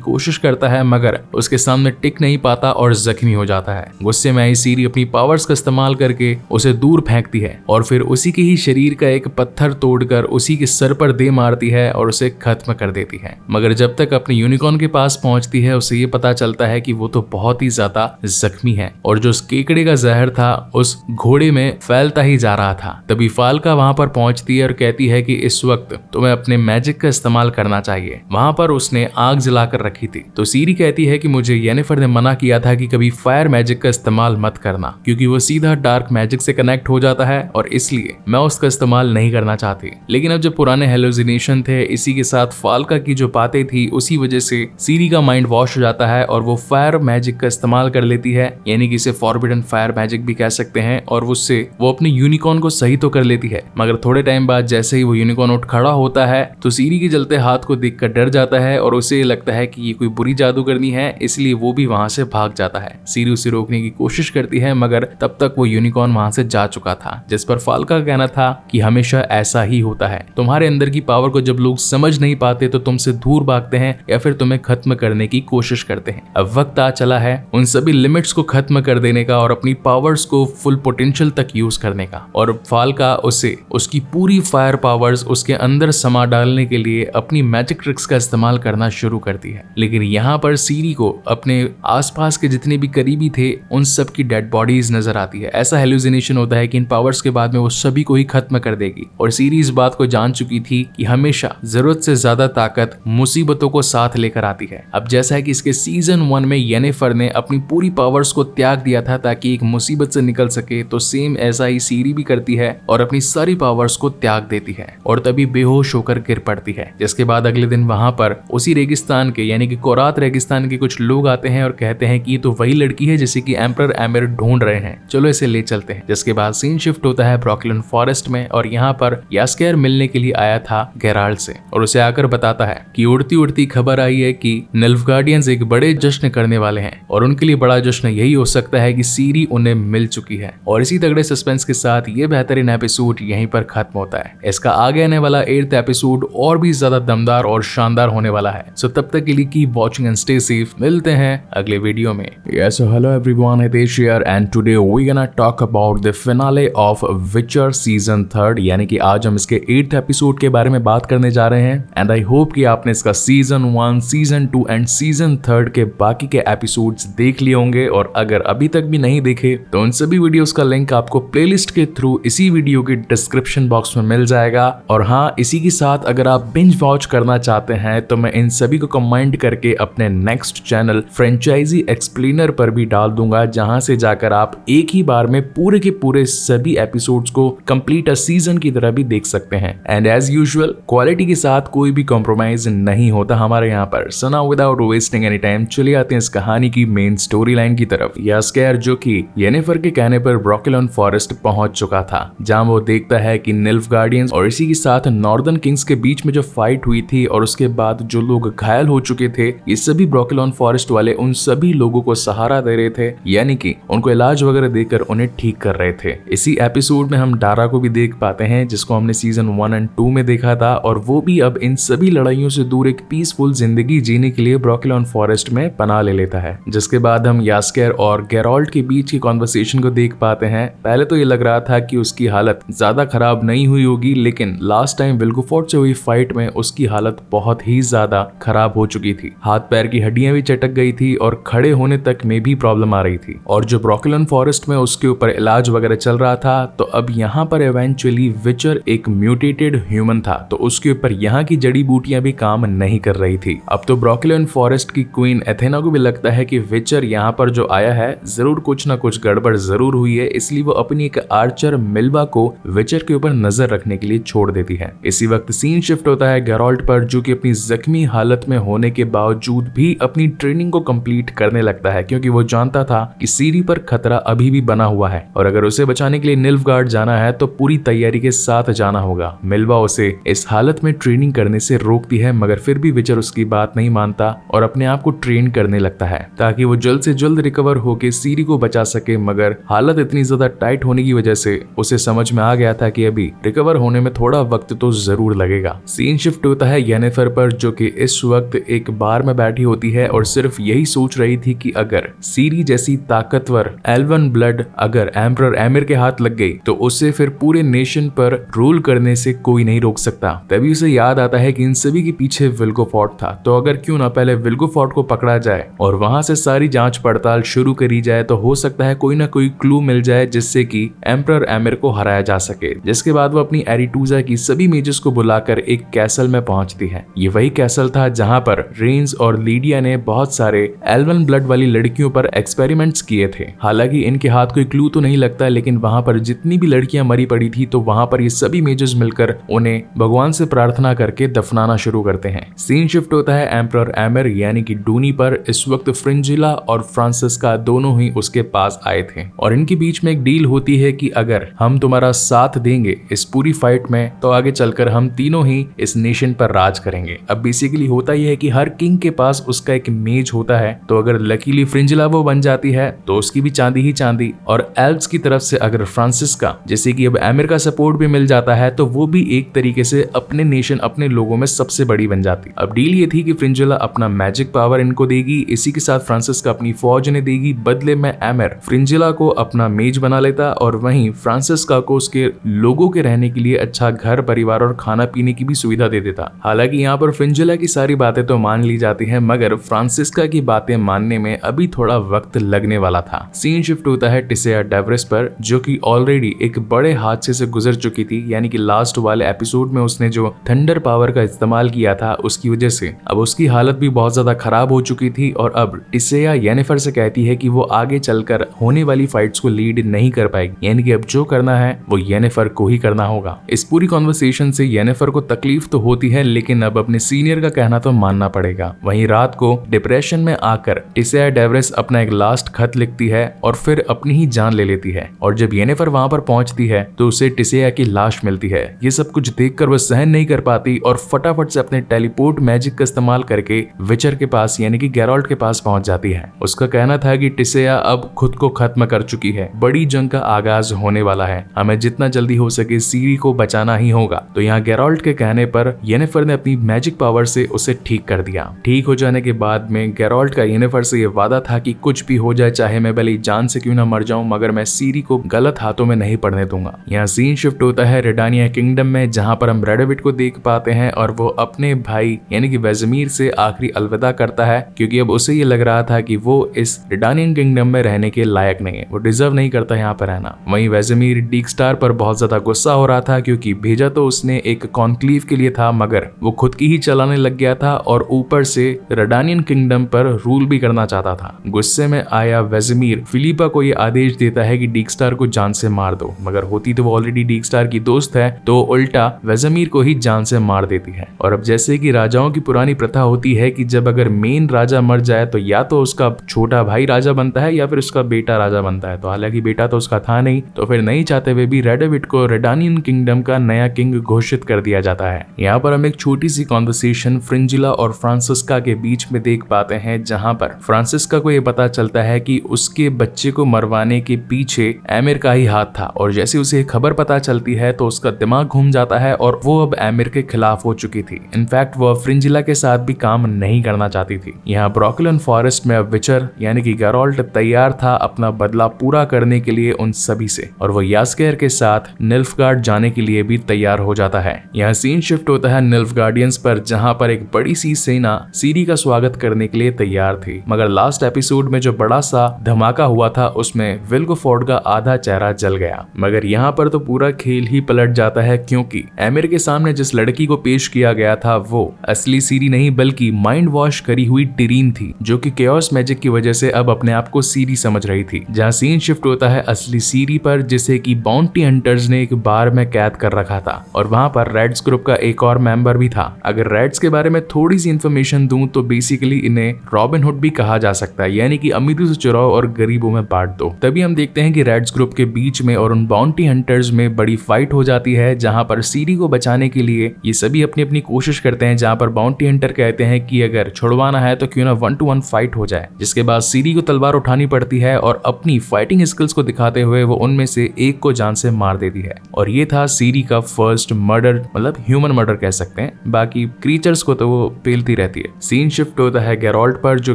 Speaker 2: कोशिश करता है मगर उसके सामने टिक नहीं पाता और जख्मी हो जाता है। गुस्से में आई सीरी अपनी पावर्स का इस्तेमाल करके उसे दूर फेंकती है और फिर उसी के ही शरीर का एक पत्थर तोड़कर उसी के सर पर दे मारती है और उसे खत्म कर देती है। मगर जब तक अपने यूनिकॉर्न के पास पहुंचती है उसे ये पता चलता है कि वो तो बहुत ही ज्यादा जख्मी है और जो उस केकड़े का जहर था उस घोड़े में फैलता ही जा रहा था। तभी फाल्का वहां पर पहुंचती है और कहती है कि इस वक्त तुम्हें अपने मैजिक का इस्तेमाल करना चाहिए। वहां पर उसने आग जलाकर रखी थी, तो सीरी कहती है कि मुझे येनिफर ने मना किया था कि कभी फायर मैजिक का इस्तेमाल मत करना क्योंकि वो सीधा डार्क मैजिक से कनेक्ट हो जाता है और इसलिए मैं उसका इस्तेमाल नहीं करना चाहती। लेकिन अब जब पुराने हेलुसिनेशन थे, इसी के साथ फाल्का की जो बातें थी, उसी वजह से सीरी का माइंड वॉश हो जाता है और वो फायर मैजिक का इस्तेमाल कर लेती है, यानी कि इसे फॉरबिडन फायर मैजिक भी कह सकते हैं, और उससे वो अपने यूनिकॉर्न को सही तो कर लेती है। मगर थोड़े टाइम बाद जैसे ही वो यूनिकॉर्न उठ खड़ा होता है तो सीरी के जलते हाथ को देखकर डर जाता है और उसे लगता है कि ये कोई बुरी जादूगरनी है, इसलिए वो भी वहां से भाग जाता है। सीरी उसे रोकने की कोशिश करती है मगर तब तक वो यूनिकॉर्न वहां से जा चुका था, जिस पर फाल्का का कहना था कि हमेशा ऐसा ही होता है, तुम्हारे अंदर की पावर को जब लोग समझ नहीं पाते तो तुमसे दूर भागते हैं या फिर तुम्हें खत्म करने की कोशिश करते हैं। अब वक्त आ चला है उन सभी लिमिट्स को खत्म कर देने का और अपनी पावर्स को फुल पोटेंशियल तक यूज करने का। और फाल्का उसे उसकी पूरी फायर पावर्स उसके अंदर समा डालने के लिए अपनी मैजिक ट्रिक्स का इस्तेमाल करना शुरू करती है। लेकिन यहाँ पर सीरी को अपने आसपास के जितने भी करीबी थे उन सब की डेड बॉडीज नजर आती है। ऐसा हेलुसिनेशन होता है कि इन पावर्स के बाद में वो सभी को ही खत्म कर देगी और सीरी इस बात को जान चुकी थी कि हमेशा जरूरत से ज्यादा ताकत मुसीबतों को साथ लेकर आती है। अब जैसा है कि इसके सीजन 1 में येनिफर ने अपनी पूरी पावर्स को त्याग दिया था ताकि एक मुसीबत से निकल सके, तो सेम ऐसा ही सीरी भी करती है और अपनी सारी पावर्स को त्याग देती है और तभी बेहोश होकर गिर पड़ती है। जिसके बाद अगले दिन वहां पर उसी रेगिस्तान के यानी कि कोरात रेगिस्तान के कुछ लोग आते हैं और कहते हैं कि ये तो वही लड़की है जिसे कि एम्परर एमिर ढूंढ रहे हैं, चलो इसे ले चलते हैं। जिसके बाद सीन शिफ्ट होता है ब्रोकलिन फॉरेस्ट में और यहाँ पर यास्केर मिलने के लिए आया था गेराल्ट से और उसे आकर बताता है कि उड़ती उड़ती खबर आई है कि निल्फगार्डियंस एक बड़े जश्न करने वाले हैं और उनके लिए बड़ा जश्न यही हो सकता है कि सीरी उन्हें मिल चुकी है। और इसी तगड़े सस्पेंस के साथ ये बेहतरीन एपिसोड यहीं पर खत्म होता है। इसका आगे आने वाला 8th एपिसोड और भी ज्यादा दमदार और शानदार होने वाला है। सो तब तक के लिए keep watching and stay safe. मिलते हैं अगले वीडियो में।
Speaker 1: Yes, so hello everyone, Hitesh here and today we're gonna talk about the finale of Witcher season 3rd, यानी कि आज हम इसके 8th एपिसोड के बारे में बात करने जा रहे हैं एंड आई होप कि आपने इसका सीजन 1, सीजन 2 एंड सीजन 3 के बाकी के एपिसोड्स देख लिए होंगे
Speaker 2: और अगर अभी तक भी नहीं देखे तो उन सभी वीडियोस का लिंक आपको प्लेलिस्ट के थ्रू इसी वीडियो के डिस्क्रिप्शन बॉक्स में मिल जाएगा। और हाँ, इसी के साथ अगर आप बिंज वॉच करना चाहते हैं तो मैं इन सभी को कमेंट करके अपने नेक्स्ट चैनल फ्रेंचाइजी एक्सप्लेनर पर भी डाल दूंगा, जहां से जाकर आप एक ही बार में पूरे के पूरे सभी एपिसोड्स को कंप्लीट सीजन की तरह भी देख सकते हैं। एंड एज यूजुअल क्वालिटी के साथ कोई भी कॉम्प्रोमाइज नहीं होता हमारे यहाँ पर। So now without wasting any time चलिए आते हैं इस कहानी की मेन स्टोरी लाइन की तरफ। यास्केर जो कि येनिफर के कहने पर ब्रोकेलॉन फॉरेस्ट पहुंच चुका था, जहां वो देखता है कि निल्फगार्डियंस और इसी के साथ नॉर्दर्न किंग्स के बीच में जो फाइट हुई थी और उसके बाद जो लोग घायल हो चुके थे, ये सभी ब्रोकेलॉन फॉरेस्ट वाले उन सभी लोगों को सहारा दे रहे थे, यानी कि उनको इलाज वगैरह देकर उन्हें ठीक कर रहे थे। इसी एपिसोड में हम डारा को भी देख पाते हैं, जिसको हमने सीजन 1 और 2 में देखा था, और वो भी अब इन सभी लड़ाइयों से दूर एक पीसफुल जिंदगी जीने के लिए ब्रोकेलॉन फॉरेस्ट में पनाह ले लेता है। जिसके बाद हम यास्केर और गेराल्ट के बीच की कॉन्वर्सेशन को देख पाते हैं। पहले तो ये लग रहा था कि उसकी हालत ज्यादा खराब नहीं हुई होगी, लेकिन लास्ट टाइम विल्गेफोर्ट से हुई फाइट में उसकी हालत बहुत ही ज्यादा खराब हो चुकी थी। हाथ पैर की हड्डियां भी चटक गई थी और खड़े होने तक में भी प्रॉब्लम आ रही थी। और जो ब्रोकेलॉन फॉरेस्ट में उसके ऊपर इलाज वगैरह चल रहा था, तो अब यहाँ पर इवेंचुअली विचर एक म्यूटेटेड ह्यूमन था, तो उसके ऊपर यहाँ की जड़ी बूटियां भी काम नहीं कर रही थी। अब तो ब्रोकेलॉन फॉरेस्ट की क्वीन एथेना को भी लगता है कि विचर यहाँ पर जो आया है जरूर कुछ ना कुछ गड़बड़ जरूर हुई है, इसलिए वो अपनी एक आर्चर मिल्बा को विचर के ऊपर नजर रखने के लिए छोड़ देती है। इसी वक्त सीन शिफ्ट होता है गेराल्ट पर, जो कि अपनी जख्मी हालत में होने के बावजूद भी अपनी ट्रेनिंग को कंप्लीट करने लगता है, क्योंकि वो जानता था कि सीरी पर खतरा अभी भी बना हुआ है और अगर उसे बचाने के लिए निल्फगार्ड जाना है तो पूरी तैयारी के साथ जाना होगा। मिल्बा उसे इस हालत में ट्रेनिंग करने से रोकती है, मगर फिर भी विचर उसकी बात नहीं मानता और अपने आप को ट्रेन करने लगता है ताकि वो जल्द से जल्द रिकवर होकर सीरी को बचा सके। मगर हालत इतनी ज्यादा टाइट होने की वजह से उसे समझ में आ गया था कि अभी रिकवर होने में थोड़ा वक्त तो जरूर लगेगा। सीन शिफ्ट होता है येनिफर पर, जो कि इस वक्त एक बार में बैठी होती है और सिर्फ यही सोच रही थी कि अगर सीरी जैसी ताकतवर एल्वन ब्लड अगर एम्परर एमिर के हाथ लग गई तो उसे फिर पूरे नेशन पर रूल करने से कोई नहीं रोक सकता। तभी उसे याद आता है कि इन सभी के पीछे विल्गेफोर्ट था, तो अगर क्यों ना पहले विल्गेफोर्ट को पकड़ा जाए और वहां से सारी जांच पड़ताल शुरू करी जाए, तो हो सकता है कोई ना कोई क्लू मिल जाए जिससे कि एम्परर एमिर को हराया जा सके। जिसके बाद वो अपनी एरिटूजा की सभी मेजर्स को बुलाकर एक कैसल में पहुंचती है। ये वही कैसल था जहां पर रेंस और लीडिया ने बहुत सारे एल्वन ब्लड वाली लड़कियों पर एक्सपेरिमेंट्स किए थे। हालांकि इनके हाथ कोई क्लू तो नहीं लगता, लेकिन वहां पर जितनी भी लड़कियां मरी पड़ी थी, तो वहां पर ये सभी मेजर्स मिलकर उन्हें भगवान से प्रार्थना करके दफनाना शुरू करते हैं। सीन शिफ्ट होता है एम्परर एमिर यानी कि डूनी पर। इस वक्त फ्रिंजिला और फ्रांसिस्का दोनों ही उसके पास आए थे और इनके बीच में एक डील होती है कि अगर हम तुम्हारा साथ देंगे इस पूरी फाइट में, तो आगे चलकर हम तीनों ही इस नेशन पर राज करेंगे। अब बेसिकली होता यह है कि हर किंग के पास उसका एक मेज होता है, तो अगर लकीली फ्रिंजिला वो बन जाती है तो उसकी भी चांदी ही चांदी, और एल्व्स की तरफ से अगर फ्रांसिस्का जैसे कि अब एमिर का सपोर्ट भी मिल जाता है, तो वो भी एक तरीके से अपने नेशन अपने लोगों में सबसे बड़ी बन जाती। अब डील ये थी कि फ्रिंजिला अपना मैजिक पावर इनको देगी, इसी के साथ फ्रांसिस्का अपनी फौज इन्हें देगी, बदले में एमिर फ्रिंजिला को अपना मेज बना लेता और वहीं फ्रांसिस्का को उसके लोगों के रहने के लिए अच्छा घर परिवार और खाना पीने की भी सुविधा दे देता। हालांकि यहाँ पर फ्रिंजिला की सारी बातें तो मान ली जाती है, मगर फ्रांसिस्का की बातें मानने में अभी थोड़ा वक्त लगने वाला था। सीन शिफ्ट होता है टिसेया डेवरिस पर, जो कि ऑलरेडी एक बड़े हादसे से गुजर चुकी थी, यानी कि लास्ट वाले एपिसोड में उसने जो थंडर पावर का इस्तेमाल किया था उसकी वजह से अब उसकी हालत भी बहुत ज्यादा खराब हो चुकी थी। और अब टिसेया येनिफर से कहती है कि वो आगे चलकर होने वाली फाइट्स को लीड नहीं कर पाएगी, यानी कि अब जो करना है वो येनिफर को ही करना होगा। इस पूरी कॉन्वर्सेशन से येनिफर को तकलीफ तो होती है, लेकिन अब अपने सीनियर का कहना तो मानना पड़ेगा। वहीं रात को डिप्रेशन में आकर टिसेया डेवरिस अपना एक लास्ट खत लिखती है और फिर अपनी ही जान ले लेती है। और जब येनिफर वहां पर पहुंचती है तो उसे टिसेया की लाश मिलती है। ये सब कुछ देखकर वह सहन नहीं कर पाती और फटाफट से अपने टेलीपोर्ट मैजिक का इस्तेमाल करके विचर के पास यानी कि गेराल्ट के पास पहुंच जाती है। उसका कहना था कि टिसेया अब खुद को खत्म कर चुकी है, बड़ी जंग का आगाज होने वाला है, हमें जितना जल्दी हो सके सीरी को बचाना ही होगा। तो यहाँ गेराल्ट के कहने पर येनिफर ने अपनी मैजिक पावर से उसे ठीक कर दिया। ठीक हो जाने के बाद में गेराल्ट का येनिफर से ये वादा था कि कुछ भी हो जाए, चाहे मैं भले जान से क्यों ना मर जाऊं, मगर मैं सीरी को गलत हाथों में नहीं पड़ने दूंगा। यहाँ सीन शिफ्ट होता है रेडानिया किंगडम में, जहां पर हम रेडोविट को देख पाते हैं और वो अपने भाई यानी कि वेजमीर से आखिरी अलविदा करता है, क्योंकि अब उसे ये लग रहा था कि वो इस रिडानियन किंगडम में रहने के लायक नहीं है, वो डिजर्व नहीं करता यहाँ पर रहना। वहीं वेजिमीर डीक्स्टार पर बहुत ज्यादा गुस्सा हो रहा था क्योंकि भेजा तो उसने एक कॉन्क्लेव के लिए था, मगर वो खुद की ही चलाने लग गया था और ऊपर से रिडानियन किंगडम पर रूल भी करना चाहता था। गुस्से में आया वेजिमीर फिलिपा को ये आदेश देता है कि डीक्स्टार को जान से मार दो, मगर होती तो वो ऑलरेडी डीक्स्टार की दोस्त है, तो उल्टा वेजिमीर को ही जान से मार देती है। और अब जैसे कि राजाओं की पुरानी प्रथा होती है कि जब अगर मेन राजा मर जाए तो या तो उसका छोटा भाई राजा बनता है या फिर उसका बेटा राजा बनता है। तो हालांकि बेटा तो उसका था नहीं, तो फिर नहीं चाहते हुए भी रेडेविड को रिडानियन किंगडम का नया किंग घोषित कर दिया जाता है। यहाँ पर हम एक छोटी सी कॉन्वर्सेशन फ्रिंजिला और फ्रांसिस्का के बीच में देख पाते हैं, जहाँ पर फ्रांसिस्का को ये पता चलता है कि उसके बच्चे को मरवाने के पीछे एमिर का ही हाथ था, और जैसे उसे खबर पता चलती है तो उसका दिमाग घूम जाता है और वो अब एमिर के खिलाफ हो चुकी थी। इनफैक्ट वो फ्रिंजिला के साथ भी काम नहीं करना चाहती थी। यहाँ ब्रोकलिन फॉरेस्ट में अब विचर यानी कि गैरोल्ट तैयार था अपना बदला पूरा करने के लिए उन सभी से, और वो यास्केर के साथ निल्फगार्ड जाने के लिए भी तैयार हो जाता है। यहाँ सीन शिफ्ट होता है निल्फगार्डियंस पर, जहाँ पर एक बड़ी सी सेना सीरी का स्वागत करने के लिए तैयार थी, मगर लास्ट एपिसोड में जो बड़ा सा धमाका हुआ था उसमें विल्गोफोर्ड का आधा चेहरा जल गया। मगर यहाँ पर तो पूरा खेल ही पलट जाता है, क्योंकि एमिर के सामने जिस लड़की को पेश किया गया था वो असली सीरी नहीं बल्कि माइंड वॉश करी हुई टिरीन थी, जो कि केओस मैजिक की वजह से अब अपने आप को सीरी समझ रही थी। जहाँ सीन शिफ्ट होता है असली सीरी पर, जिसे कि बाउंटी हंटर्स ने एक बार में कैद कर रखा था, और वहां पर रेड्स ग्रुप का एक और मेंबर भी था। अगर रेड्स के बारे में थोड़ी सी इन्फॉर्मेशन दूं तो बेसिकली इन्हें रॉबिन हुड भी कहा जा सकता है, यानी कि अमीरों से चुराओ और गरीबों में बांट दो। तभी हम देखते हैं कि रेड्स ग्रुप के बीच में और उन बाउंटी हंटर्स में बड़ी फाइट हो जाती है, जहां पर सीरी को बचाने के लिए ये सभी अपनी अपनी कोशिश करते हैं। जहां पर बाउंटी हंटर कहते हैं कि अगर छुड़वाना है तो क्यों ना 1-to-1 फाइट हो जाए, जिसके बाद सीरी को तलवार उठानी पड़ती है और अपनी फाइटिंग स्किल्स को दिखाते हुए वो उनमें से एक को जान से मार देती है। और ये था सीरी का फर्स्ट मर्डर, मतलब ह्यूमन मर्डर कह सकते हैं, बाकी क्रीचर्स को तो वो पेलती रहती है। सीन शिफ्ट होता है गैरोल्ट पर, जो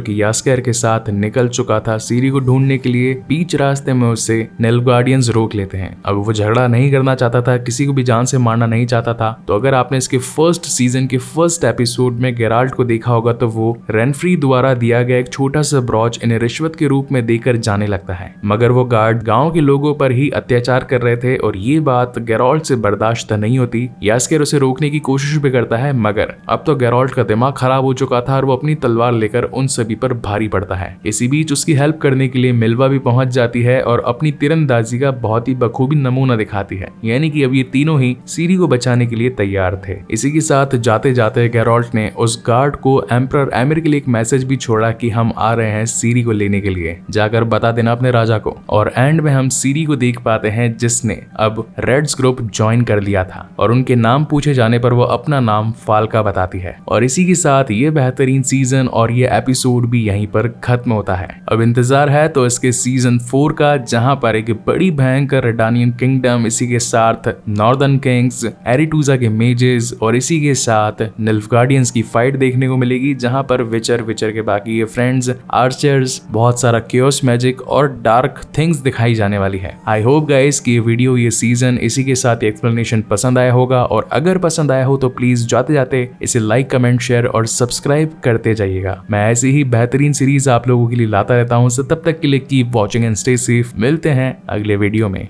Speaker 2: कि यास्केर के साथ निकल चुका था सीरी को ढूंढने के लिए। बीच रास्ते में उसे निल्फगार्डियंस रोक लेते हैं। अब वो झगड़ा नहीं करना चाहता था, किसी को भी जान से मारना नहीं चाहता था। तो अगर आपने इसके फर्स्ट सीजन के फर्स्ट एपिसोड में गैराल्ट को देखा होगा तो वो रेनफ्री द्वारा दिया गया एक छोटा सा ब्रॉच इन्हें रिश्वत के रूप में देकर जाने लगता है, मगर वो गार्ड गांव के लोगों पर ही अत्याचार कर रहे थे और ये बात गैरोल्ट से बर्दाश्त नहीं होती। यास्केर उसे रोकने की कोशिश भी करता है, मगर अब तो गैरोल्ट का दिमाग खराब हो चुका था और वो अपनी तलवार लेकर उन सभी पर भारी पड़ता है। इसी बीच उसकी हेल्प करने के लिए मिल्वा भी पहुंच जाती है और अपनी तीरंदाजी का बहुत ही बखूबी नमूना दिखाती है, यानी कि अब ये तीनों ही सीरी को बचाने के लिए तैयार थे। इसी के साथ जाते जाते गैरोल्ट ने उस गार्ड को एम्परर एमिर के लिए एक मैसेज भी छोड़ा कि हम आ रहे हैं सीरी को लेने के लिए, जाकर बता देना अपने राजा को। और एंड में हम सीरी को देख पाते हैं जिसने अब रेड्स ग्रुप ज्वाइन कर लिया था, और उनके नाम पूछे जाने पर वो अपना नाम फाल्का बताती है। और इसी के साथ ये बेहतरीन सीजन और ये एपिसोड भी यहीं पर खत्म होता है। अब इंतजार है तो इसके सीजन 4 का, जहां पर एक बड़ी भयंकर रिडानियन किंगडम, इसी के साथ नॉर्दर्न किंग्स, एरिटूजा के मेजेस और इसी के साथ निल्फगार्डियंस की फाइट देखने को मिलेगी, जहां पर विचर के बाकी ये फ्रेंड्स, आर्चर्स, बहुत सारा केओस मैजिक और डार्क थिंग्स दिखाई जाने वाली है। आई होप गाइस कि ये वीडियो, ये सीजन, इसी के साथ एक्सप्लेनेशन पसंद आया होगा, और अगर पसंद आया हो तो प्लीज जाते जाते इसे लाइक, कमेंट, शेयर और सब्सक्राइब करते जाइएगा। मैं ऐसी ही बेहतरीन सीरीज आप लोगों के लिए लाता रहता हूँ। तब तक के लिए keep watching and stay safe. मिलते हैं अगले वीडियो में।